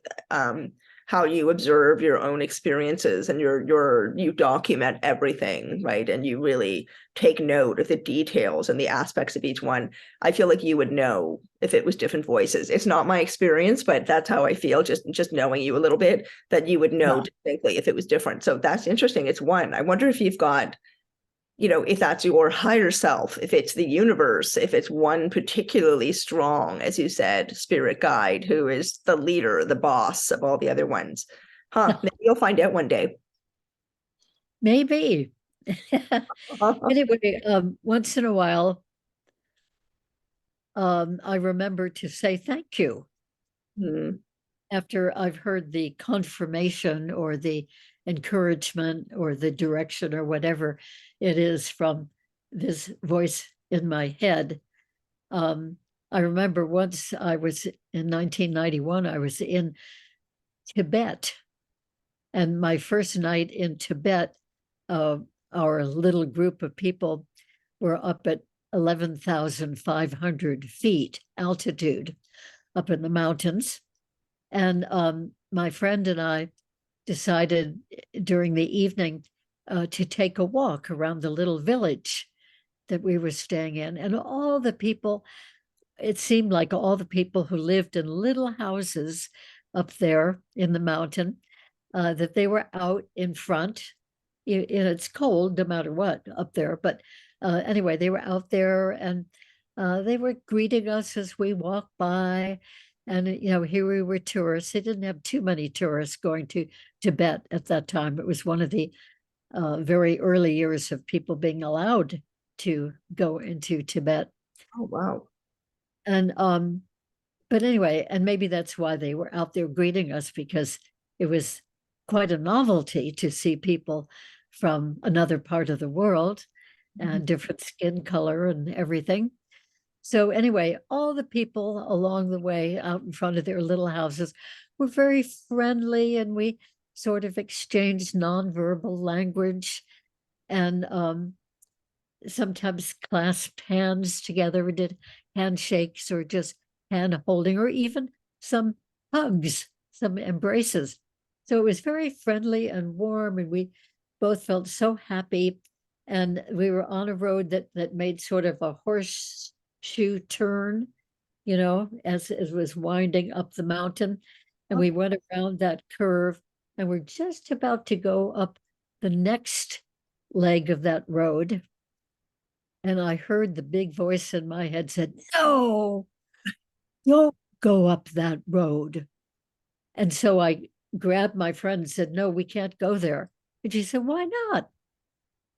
[SPEAKER 1] how you observe your own experiences, and you document everything, right? And you really take note of the details and the aspects of each one. I feel like you would know if it was different voices. It's not my experience, but that's how I feel, just knowing you a little bit, that you would know
[SPEAKER 2] yeah.
[SPEAKER 1] distinctly if it was different. So that's interesting. It's one. I wonder if you've got, if that's your higher self, if it's the universe, if it's one particularly strong, as you said, spirit guide who is the leader, the boss of all the other ones. Huh, maybe you'll find out one day.
[SPEAKER 2] Maybe. Anyway, once in a while, I remember to say thank you
[SPEAKER 1] Hmm.
[SPEAKER 2] after I've heard the confirmation or the encouragement or the direction or whatever it is from this voice in my head. Um, I remember once I was in 1991, I was in Tibet, and my first night in Tibet, uh, our little group of people were up at 11,500 feet altitude up in the mountains. And my friend and I decided during the evening to take a walk around the little village that we were staying in. And all the people, it seemed like all the people who lived in little houses up there in the mountain, that they were out in front. And it's cold no matter what up there. But anyway, they were out there, and they were greeting us as we walked by. And, here we were tourists. They didn't have too many tourists going to Tibet at that time. It was one of the very early years of people being allowed to go into Tibet.
[SPEAKER 1] Oh, wow.
[SPEAKER 2] And but anyway, and maybe that's why they were out there greeting us, because it was quite a novelty to see people from another part of the world and different skin color and everything. So anyway, all the people along the way out in front of their little houses were very friendly, and we sort of exchanged nonverbal language, and sometimes clasped hands together, did handshakes or just hand holding, or even some hugs, some embraces. So it was very friendly and warm, and we both felt so happy. And we were on a road that made sort of a horseshoe turn, as it was winding up the mountain. And we went around that curve, and we're just about to go up the next leg of that road. And I heard the big voice in my head said, "No, don't go up that road." And so I grabbed my friend and said, "No, we can't go there." And she said, "Why not?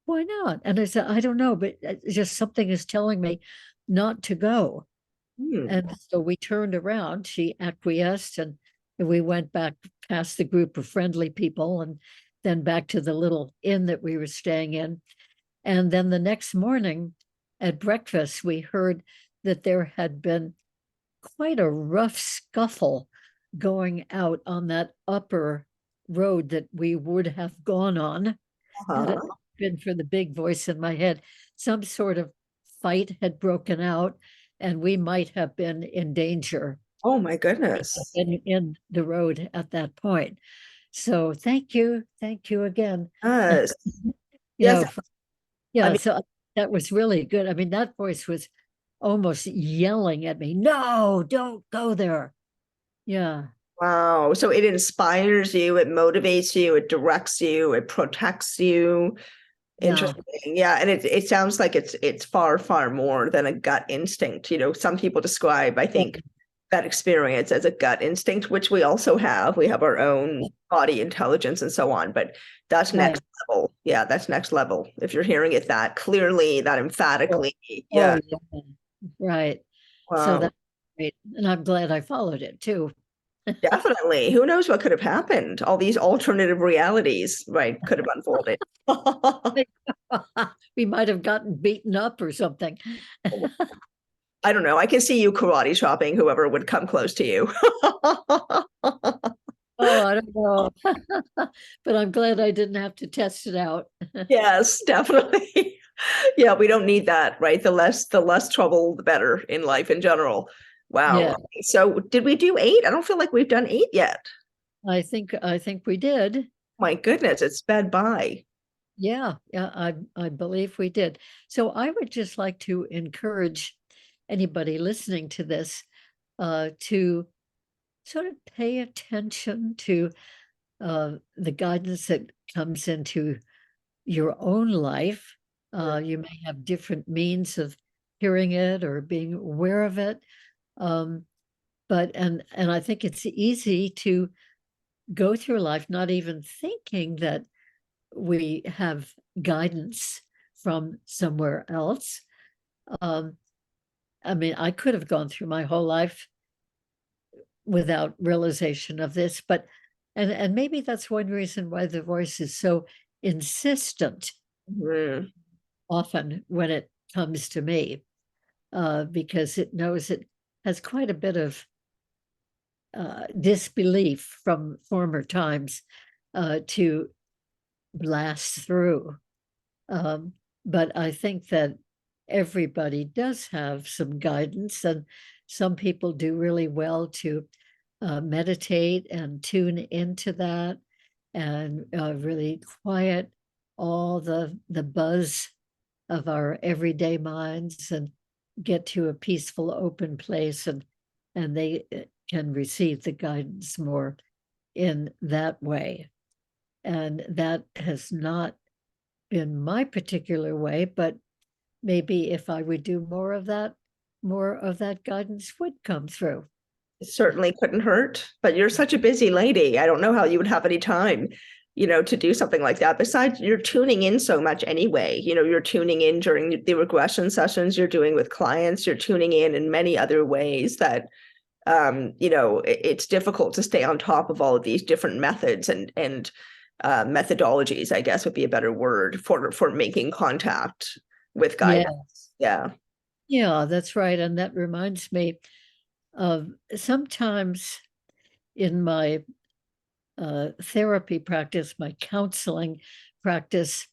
[SPEAKER 2] Why not?" And I said, "I don't know, but just something is telling me not to go."
[SPEAKER 1] Hmm.
[SPEAKER 2] And so we turned around, she acquiesced, and we went back past the group of friendly people and then back to the little inn that we were staying in. And then the next morning at breakfast, we heard that there had been quite a rough scuffle going out on that upper road that we would have gone on had it
[SPEAKER 1] Uh-huh.
[SPEAKER 2] not been for the big voice in my head. Some sort of fight had broken out, and we might have been in danger
[SPEAKER 1] Oh my goodness.
[SPEAKER 2] in the road at that point. So thank you again.
[SPEAKER 1] Yes.
[SPEAKER 2] You
[SPEAKER 1] Yes.
[SPEAKER 2] know,
[SPEAKER 1] I
[SPEAKER 2] yeah,
[SPEAKER 1] mean,
[SPEAKER 2] so that was really good. I mean, that voice was almost yelling at me, "No, don't go there." Yeah,
[SPEAKER 1] wow. So it inspires you, it motivates you, it directs you, it protects you.
[SPEAKER 2] yeah.
[SPEAKER 1] Interesting. Yeah. And it sounds like it's far, far more than a gut instinct. Some people describe, I think, that experience as a gut instinct, which we also have. We have our own body intelligence and so on, but that's
[SPEAKER 2] Right.
[SPEAKER 1] next level. Yeah, that's next level. If you're hearing it that clearly, that
[SPEAKER 2] Oh,
[SPEAKER 1] emphatically.
[SPEAKER 2] oh,
[SPEAKER 1] Yeah.
[SPEAKER 2] yeah. Right. So
[SPEAKER 1] Wow.
[SPEAKER 2] that's great. And I'm glad I followed it too.
[SPEAKER 1] Definitely. Who knows what could have happened? All these alternative realities, right, could have unfolded.
[SPEAKER 2] We might have gotten beaten up or something.
[SPEAKER 1] I don't know. I can see you karate chopping whoever would come close to you.
[SPEAKER 2] Oh, I don't know. But I'm glad I didn't have to test it out.
[SPEAKER 1] Yes, definitely. Yeah, we don't need that, right? The less trouble, the better in life in general. Wow.
[SPEAKER 2] Yeah,
[SPEAKER 1] Okay, so did we do eight? I don't feel like we've done eight yet.
[SPEAKER 2] I think we did.
[SPEAKER 1] My goodness, it sped by.
[SPEAKER 2] Yeah, yeah, I believe we did. So I would just like to encourage anybody listening to this to sort of pay attention to the guidance that comes into your own life. You may have different means of hearing it or being aware of it. Um, but and I think it's easy to go through life not even thinking that we have guidance from somewhere else. Um, I mean, I could have gone through my whole life without realization of this, but and maybe that's one reason why the voice is so insistent
[SPEAKER 1] Mhm.
[SPEAKER 2] often when it comes to me, because it knows it has quite a bit of disbelief from former times to blast through. Um, but I think that everybody does have some guidance, and some people do really well to meditate and tune into that and really quiet all the buzz of our everyday minds and get to a peaceful, open place, and they can receive the guidance more in that way. And that has not been my particular way, but maybe if I would do more of that guidance would come through.
[SPEAKER 1] It certainly couldn't hurt, but you're such a busy lady. I don't know how you would have any time, to do something like that. Besides, you're tuning in so much anyway. You're tuning in during the regression sessions you're doing with clients. You're tuning in many other ways that it's difficult to stay on top of all of these different methods and methodologies, I guess would be a better word for making contact with
[SPEAKER 2] Yeah,
[SPEAKER 1] guidance. Yeah.
[SPEAKER 2] yeah, that's right. And that reminds me of sometimes in my therapy practice, my counseling practice,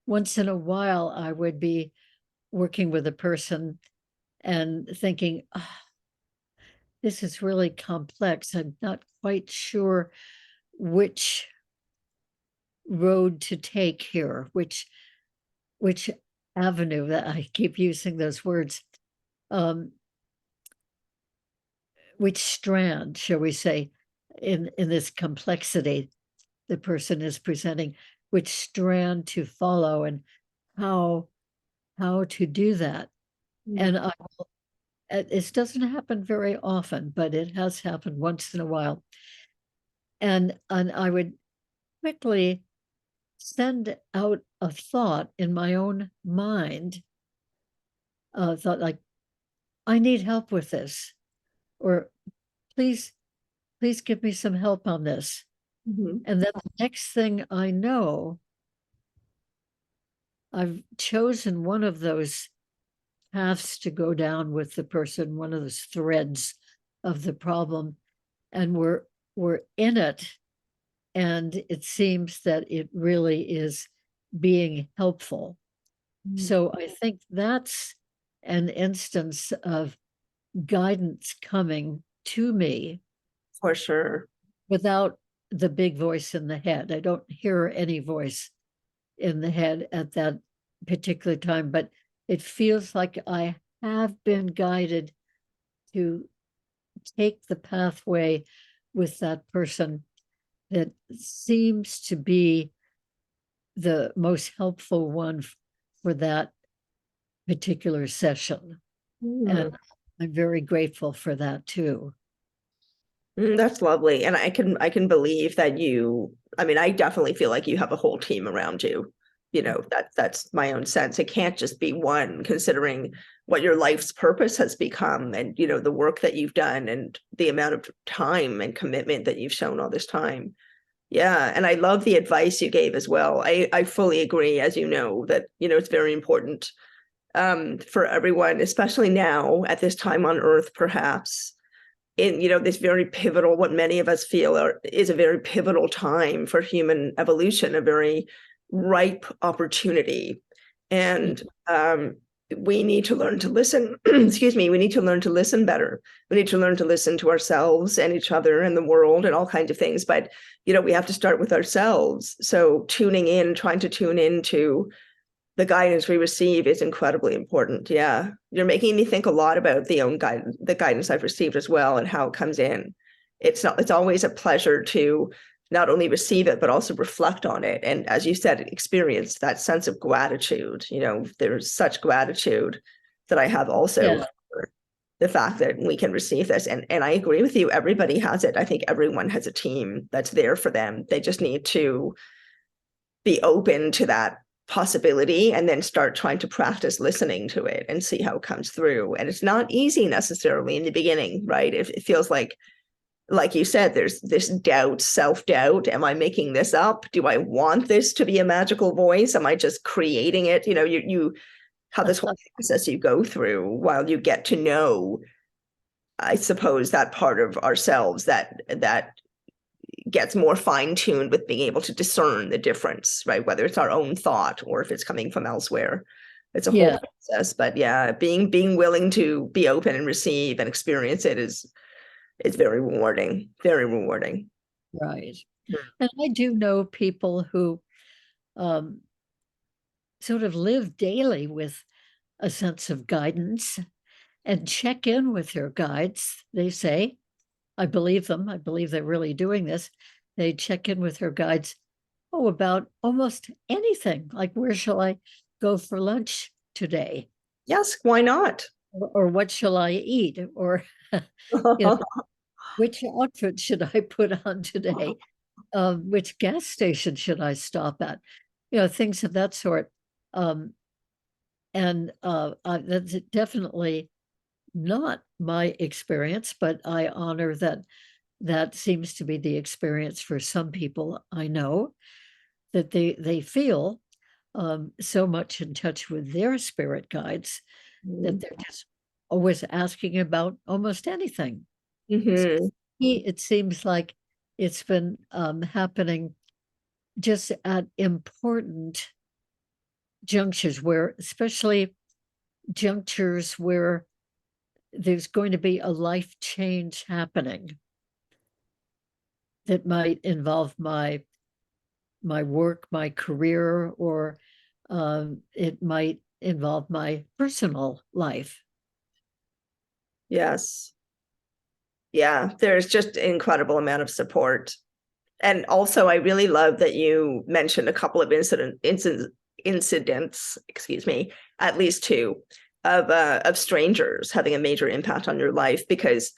[SPEAKER 2] once in a while I would be working with a person and thinking, "Ah, this is really complex. I'm not quite sure which road to take here, which avenue, that I keep using those words, um, which strand, shall we say, in this complexity the person is presenting, which strand to follow and how to do that. And it doesn't happen very often, but it has happened once in a while. And I would quickly send out a thought in my own mind, thought like, I need help with this, or please give me some help on this.
[SPEAKER 1] Mhm.
[SPEAKER 2] And then the next thing I know, I've chosen one of those paths to go down with the person, one of those threads of the problem, and we're in it, and it seems that it really is being helpful. So I think that's an instance of guidance coming to me
[SPEAKER 1] For sure.
[SPEAKER 2] without the big voice in the head. I don't hear any voice in the head at that particular time, but it feels like I have been guided to take the pathway with that person that seems to be the most helpful one for that particular session. And I'm very grateful for that too.
[SPEAKER 1] That's lovely. And I can believe that I mean, I definitely feel like you have a whole team around you. That's my own sense. It can't just be one, considering what your life's purpose has become, and the work that you've done and the amount of time and commitment that you've shown all this time. Yeah, and I love the advice you gave as well. I fully agree, as you know, that it's very important for everyone, especially now at this time on Earth, perhaps in this very pivotal, what many of us feel is a very pivotal time for human evolution, a very ripe opportunity. And we need to learn to listen. Excuse me, we need to learn to listen better. We need to learn to listen to ourselves and each other and the world and all kinds of things, but we have to start with ourselves. So trying to tune into the guidance we receive is incredibly important. Yeah. You're making me think a lot about the guidance I've received as well, and how it comes in. It's always a pleasure to not only receive it, but also reflect on it. And as you said, experience that sense of gratitude. There's such gratitude that I have also for the fact that we can receive this. And I agree with you. Everybody has it. I think everyone has a team that's there for them. They just need to be open to that possibility and then start trying to practice listening to it and see how it comes through. And it's not easy necessarily in the beginning, right? It feels like you said, there's this doubt, self-doubt. Am I making this up? Do I want this to be a magical voice? Am I just creating it? You have this whole process you go through while you get to know, I suppose, that part of ourselves that gets more fine-tuned with being able to discern the difference, right? Whether it's our own thought or if it's coming from elsewhere. It's a whole process. But yeah, being willing to be open and receive and experience it is very rewarding, very rewarding.
[SPEAKER 2] Right. And I do know people who sort of live daily with a sense of guidance and check in with their guides. They say, I believe them. I believe they're really doing this. They check in with their guides, about almost anything, like where shall I go for lunch today?
[SPEAKER 1] Yes, why not?
[SPEAKER 2] Or what shall I eat? Or which outfit should I put on today? Which gas station should I stop at? Things of that sort. And that's definitely not my experience, but I honor that seems to be the experience for some people I know, that they feel so much in touch with their spirit guides that they're just always asking about almost anything. So it seems like it's been happening just at important junctures, especially junctures where there's going to be a life change happening that might involve my work, my career, or it might involve my personal life.
[SPEAKER 1] Yes. Yeah, there's just an incredible amount of support. And also, I really love that you mentioned a couple of incidents, excuse me, at least two of strangers having a major impact on your life, because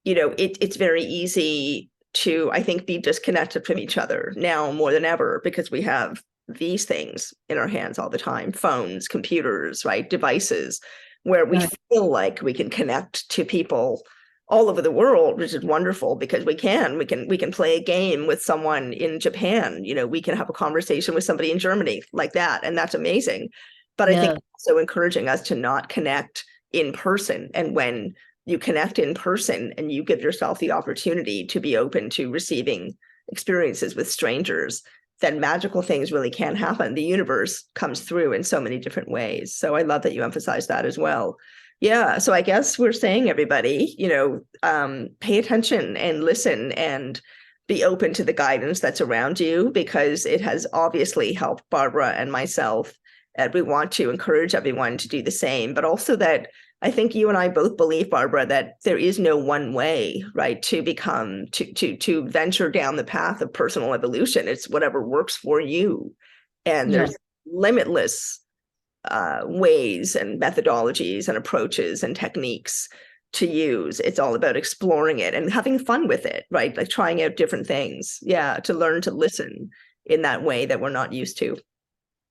[SPEAKER 1] it's very easy to, I think, be disconnected from each other now more than ever, because we have these things in our hands all the time, phones, computers, right, devices, where we
[SPEAKER 2] Right.
[SPEAKER 1] feel like we can connect to people all over the world, which is wonderful, because we can play a game with someone in Japan, we can have a conversation with somebody in Germany like that, and that's amazing. But I think
[SPEAKER 2] Yeah.
[SPEAKER 1] also encouraging us to not connect in person. And when you connect in person and you give yourself the opportunity to be open to receiving experiences with strangers, then magical things really can happen. The universe comes through in so many different ways. So I love that you emphasize that as well. Yeah. So I guess we're saying, everybody, pay attention and listen and be open to the guidance that's around you, because it has obviously helped Barbara and myself. And we want to encourage everyone to do the same, but also that I think you and I both believe, Barbara, that there is no one way, right, to become, to venture down the path of personal evolution. It's whatever works for you. And
[SPEAKER 2] Yeah.
[SPEAKER 1] there's limitless ways and methodologies and approaches and techniques to use. It's all about exploring it and having fun with it, right? Like trying out different things. Yeah, to learn to listen in that way that we're not used to.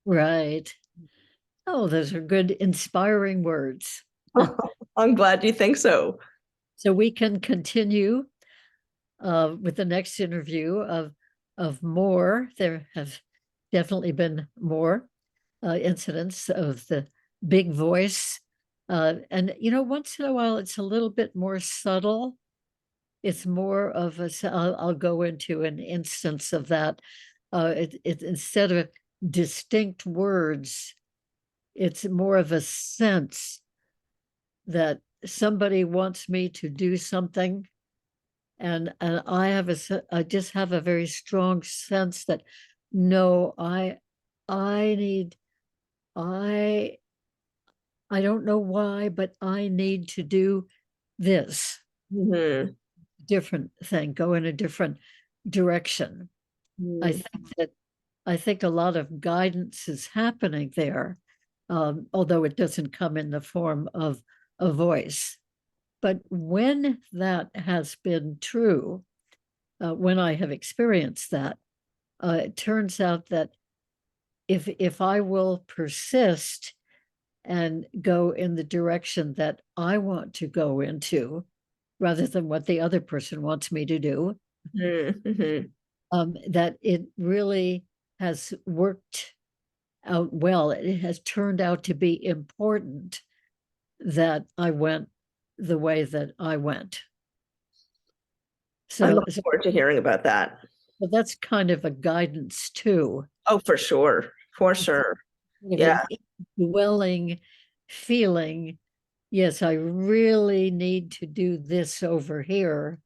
[SPEAKER 2] Right. Oh, those are good, inspiring words.
[SPEAKER 1] I'm glad you think so.
[SPEAKER 2] So we can continue with the next interview of more. There have definitely been more incidents of the big voice. And, once in a while, it's a little bit more subtle. It's more of a, I'll go into an instance of that. It instead of distinct words, it's more of a sense that somebody wants me to do something, and I just have a very strong sense that no, I need I I don't know why, but I need to do this
[SPEAKER 1] Mhm.
[SPEAKER 2] different thing, go in a different direction. I
[SPEAKER 1] Mm.
[SPEAKER 2] think that I think a lot of guidance is happening there, although it doesn't come in the form of a voice. But when that has been true, when I have experienced that, it turns out that if I will persist and go in the direction that I want to go into, rather than what the other person wants me to do,
[SPEAKER 1] Mhm.
[SPEAKER 2] that it really has worked out well. It has turned out to be important that I went the way that I went.
[SPEAKER 1] I
[SPEAKER 2] So,
[SPEAKER 1] look forward to hearing about that.
[SPEAKER 2] so that's kind of a guidance too.
[SPEAKER 1] Oh, for sure. For
[SPEAKER 2] It's
[SPEAKER 1] sure.
[SPEAKER 2] kind of
[SPEAKER 1] Yeah.
[SPEAKER 2] an indwelling feeling. Yes, I really need to do this over here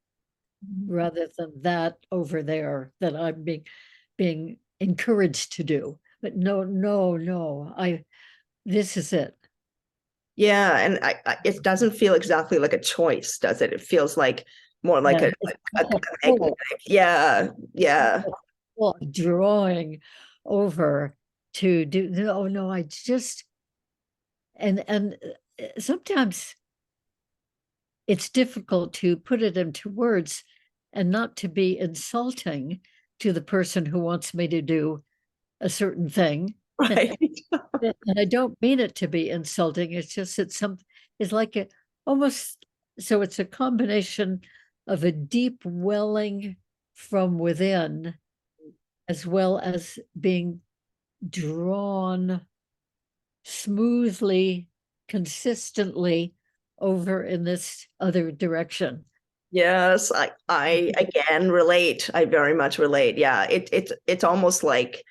[SPEAKER 2] rather than that over there that I'm being encouraged to do. But no, no, no. This is it.
[SPEAKER 1] Yeah. And it doesn't feel exactly like a choice, does it? It feels like more like
[SPEAKER 2] Yeah,
[SPEAKER 1] a,
[SPEAKER 2] it's
[SPEAKER 1] a,
[SPEAKER 2] like
[SPEAKER 1] a
[SPEAKER 2] a
[SPEAKER 1] magnetic.
[SPEAKER 2] pull,
[SPEAKER 1] Yeah. Yeah.
[SPEAKER 2] drawing over to do. No, no, I just and sometimes it's difficult to put it into words and not to be insulting to the person who wants me to do a certain thing. And,
[SPEAKER 1] Right.
[SPEAKER 2] and I don't mean it to be insulting. It's just that it's like a almost, so it's a combination of a deep welling from within, as well as being drawn smoothly, consistently over in this other direction.
[SPEAKER 1] Yes. I again relate. I very much relate. Yeah. It's almost like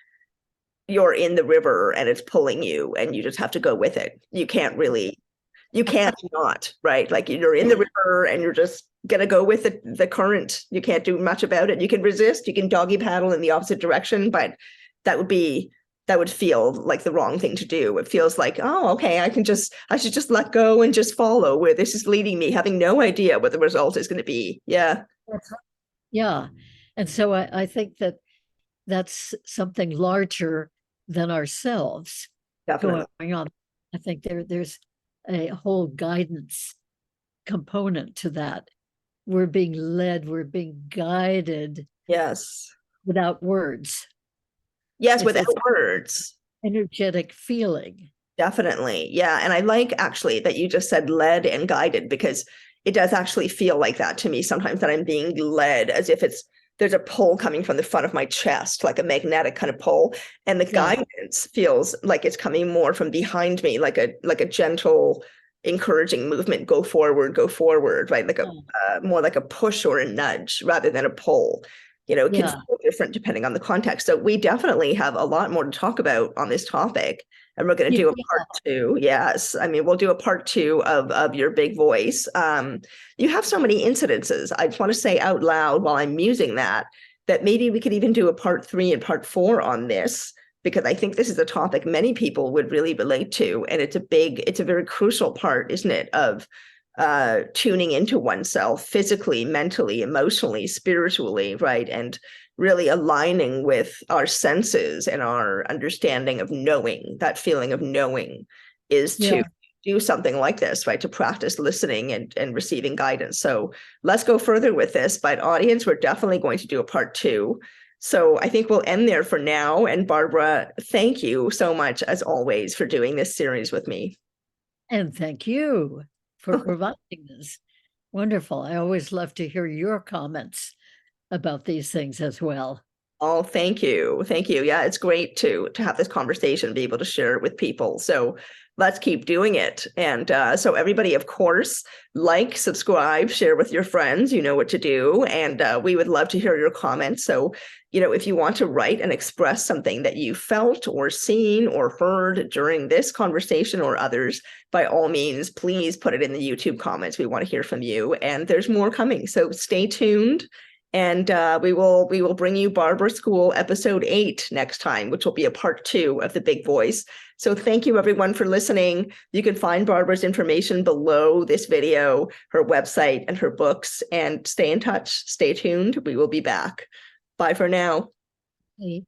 [SPEAKER 1] you're in the river and it's pulling you and you just have to go with it. You can't really You can't not, right? Like you're in the river and you're just gonna go with the current. You can't do much about it. You can resist, you can doggy paddle in the opposite direction, but that would feel like the wrong thing to do. It feels like, oh, okay, I should just let go and just follow where this is leading me, having no idea what the result is going to be. Yeah.
[SPEAKER 2] That's right. Yeah. And so I think that that's something larger than ourselves
[SPEAKER 1] Definitely.
[SPEAKER 2] going on. I think there's a whole guidance component to that. We're being led, we're being guided
[SPEAKER 1] Yes.
[SPEAKER 2] without words.
[SPEAKER 1] Yes, without
[SPEAKER 2] It's
[SPEAKER 1] words.
[SPEAKER 2] energetic feeling.
[SPEAKER 1] Definitely. Yeah. And I like actually that you just said led and guided, because it does actually feel like that to me sometimes, that I'm being led as if there's a pull coming from the front of my chest, like a magnetic kind of pull. And the
[SPEAKER 2] Yeah.
[SPEAKER 1] guidance feels like it's coming more from behind me, like a gentle, encouraging movement. Go forward, right? Like more like a push or a nudge rather than a pull. It can
[SPEAKER 2] Yeah.
[SPEAKER 1] feel different depending on the context. So we definitely have a lot more to talk about on this topic. And we're going to do a part two. Yes. I mean, we'll do a part two of your big voice. You have so many incidences. I just want to say out loud while I'm musing that maybe we could even do a part 3 and part 4 on this, because I think this is a topic many people would really relate to. And it's a very crucial part, isn't it, of tuning into oneself physically, mentally, emotionally, spiritually, right? And really aligning with our senses and our understanding of knowing. That feeling of knowing is to do something like this, right? To practice listening and receiving guidance. So let's go further with this. But audience, we're definitely going to do a part 2. So I think we'll end there for now. And Barbara, thank you so much, as always, for doing this series with me.
[SPEAKER 2] And thank you for providing this. Wonderful. I always love to hear your comments about these things as well.
[SPEAKER 1] Oh, thank you. Thank you. Yeah, it's great to have this conversation, be able to share it with people. So let's keep doing it. And so everybody, of course, like, subscribe, share with your friends. You know what to do. And we would love to hear your comments. So, if you want to write and express something that you felt or seen or heard during this conversation or others, by all means, please put it in the YouTube comments. We want to hear from you. And there's more coming. So stay tuned. And we will bring you Barber School episode 8 next time, which will be a part 2 of the Big Voice. So thank you everyone for listening. You can find Barbara's information below this video, her website and her books, and stay in touch. Stay tuned. We will be back. Bye for now.
[SPEAKER 2] Hey.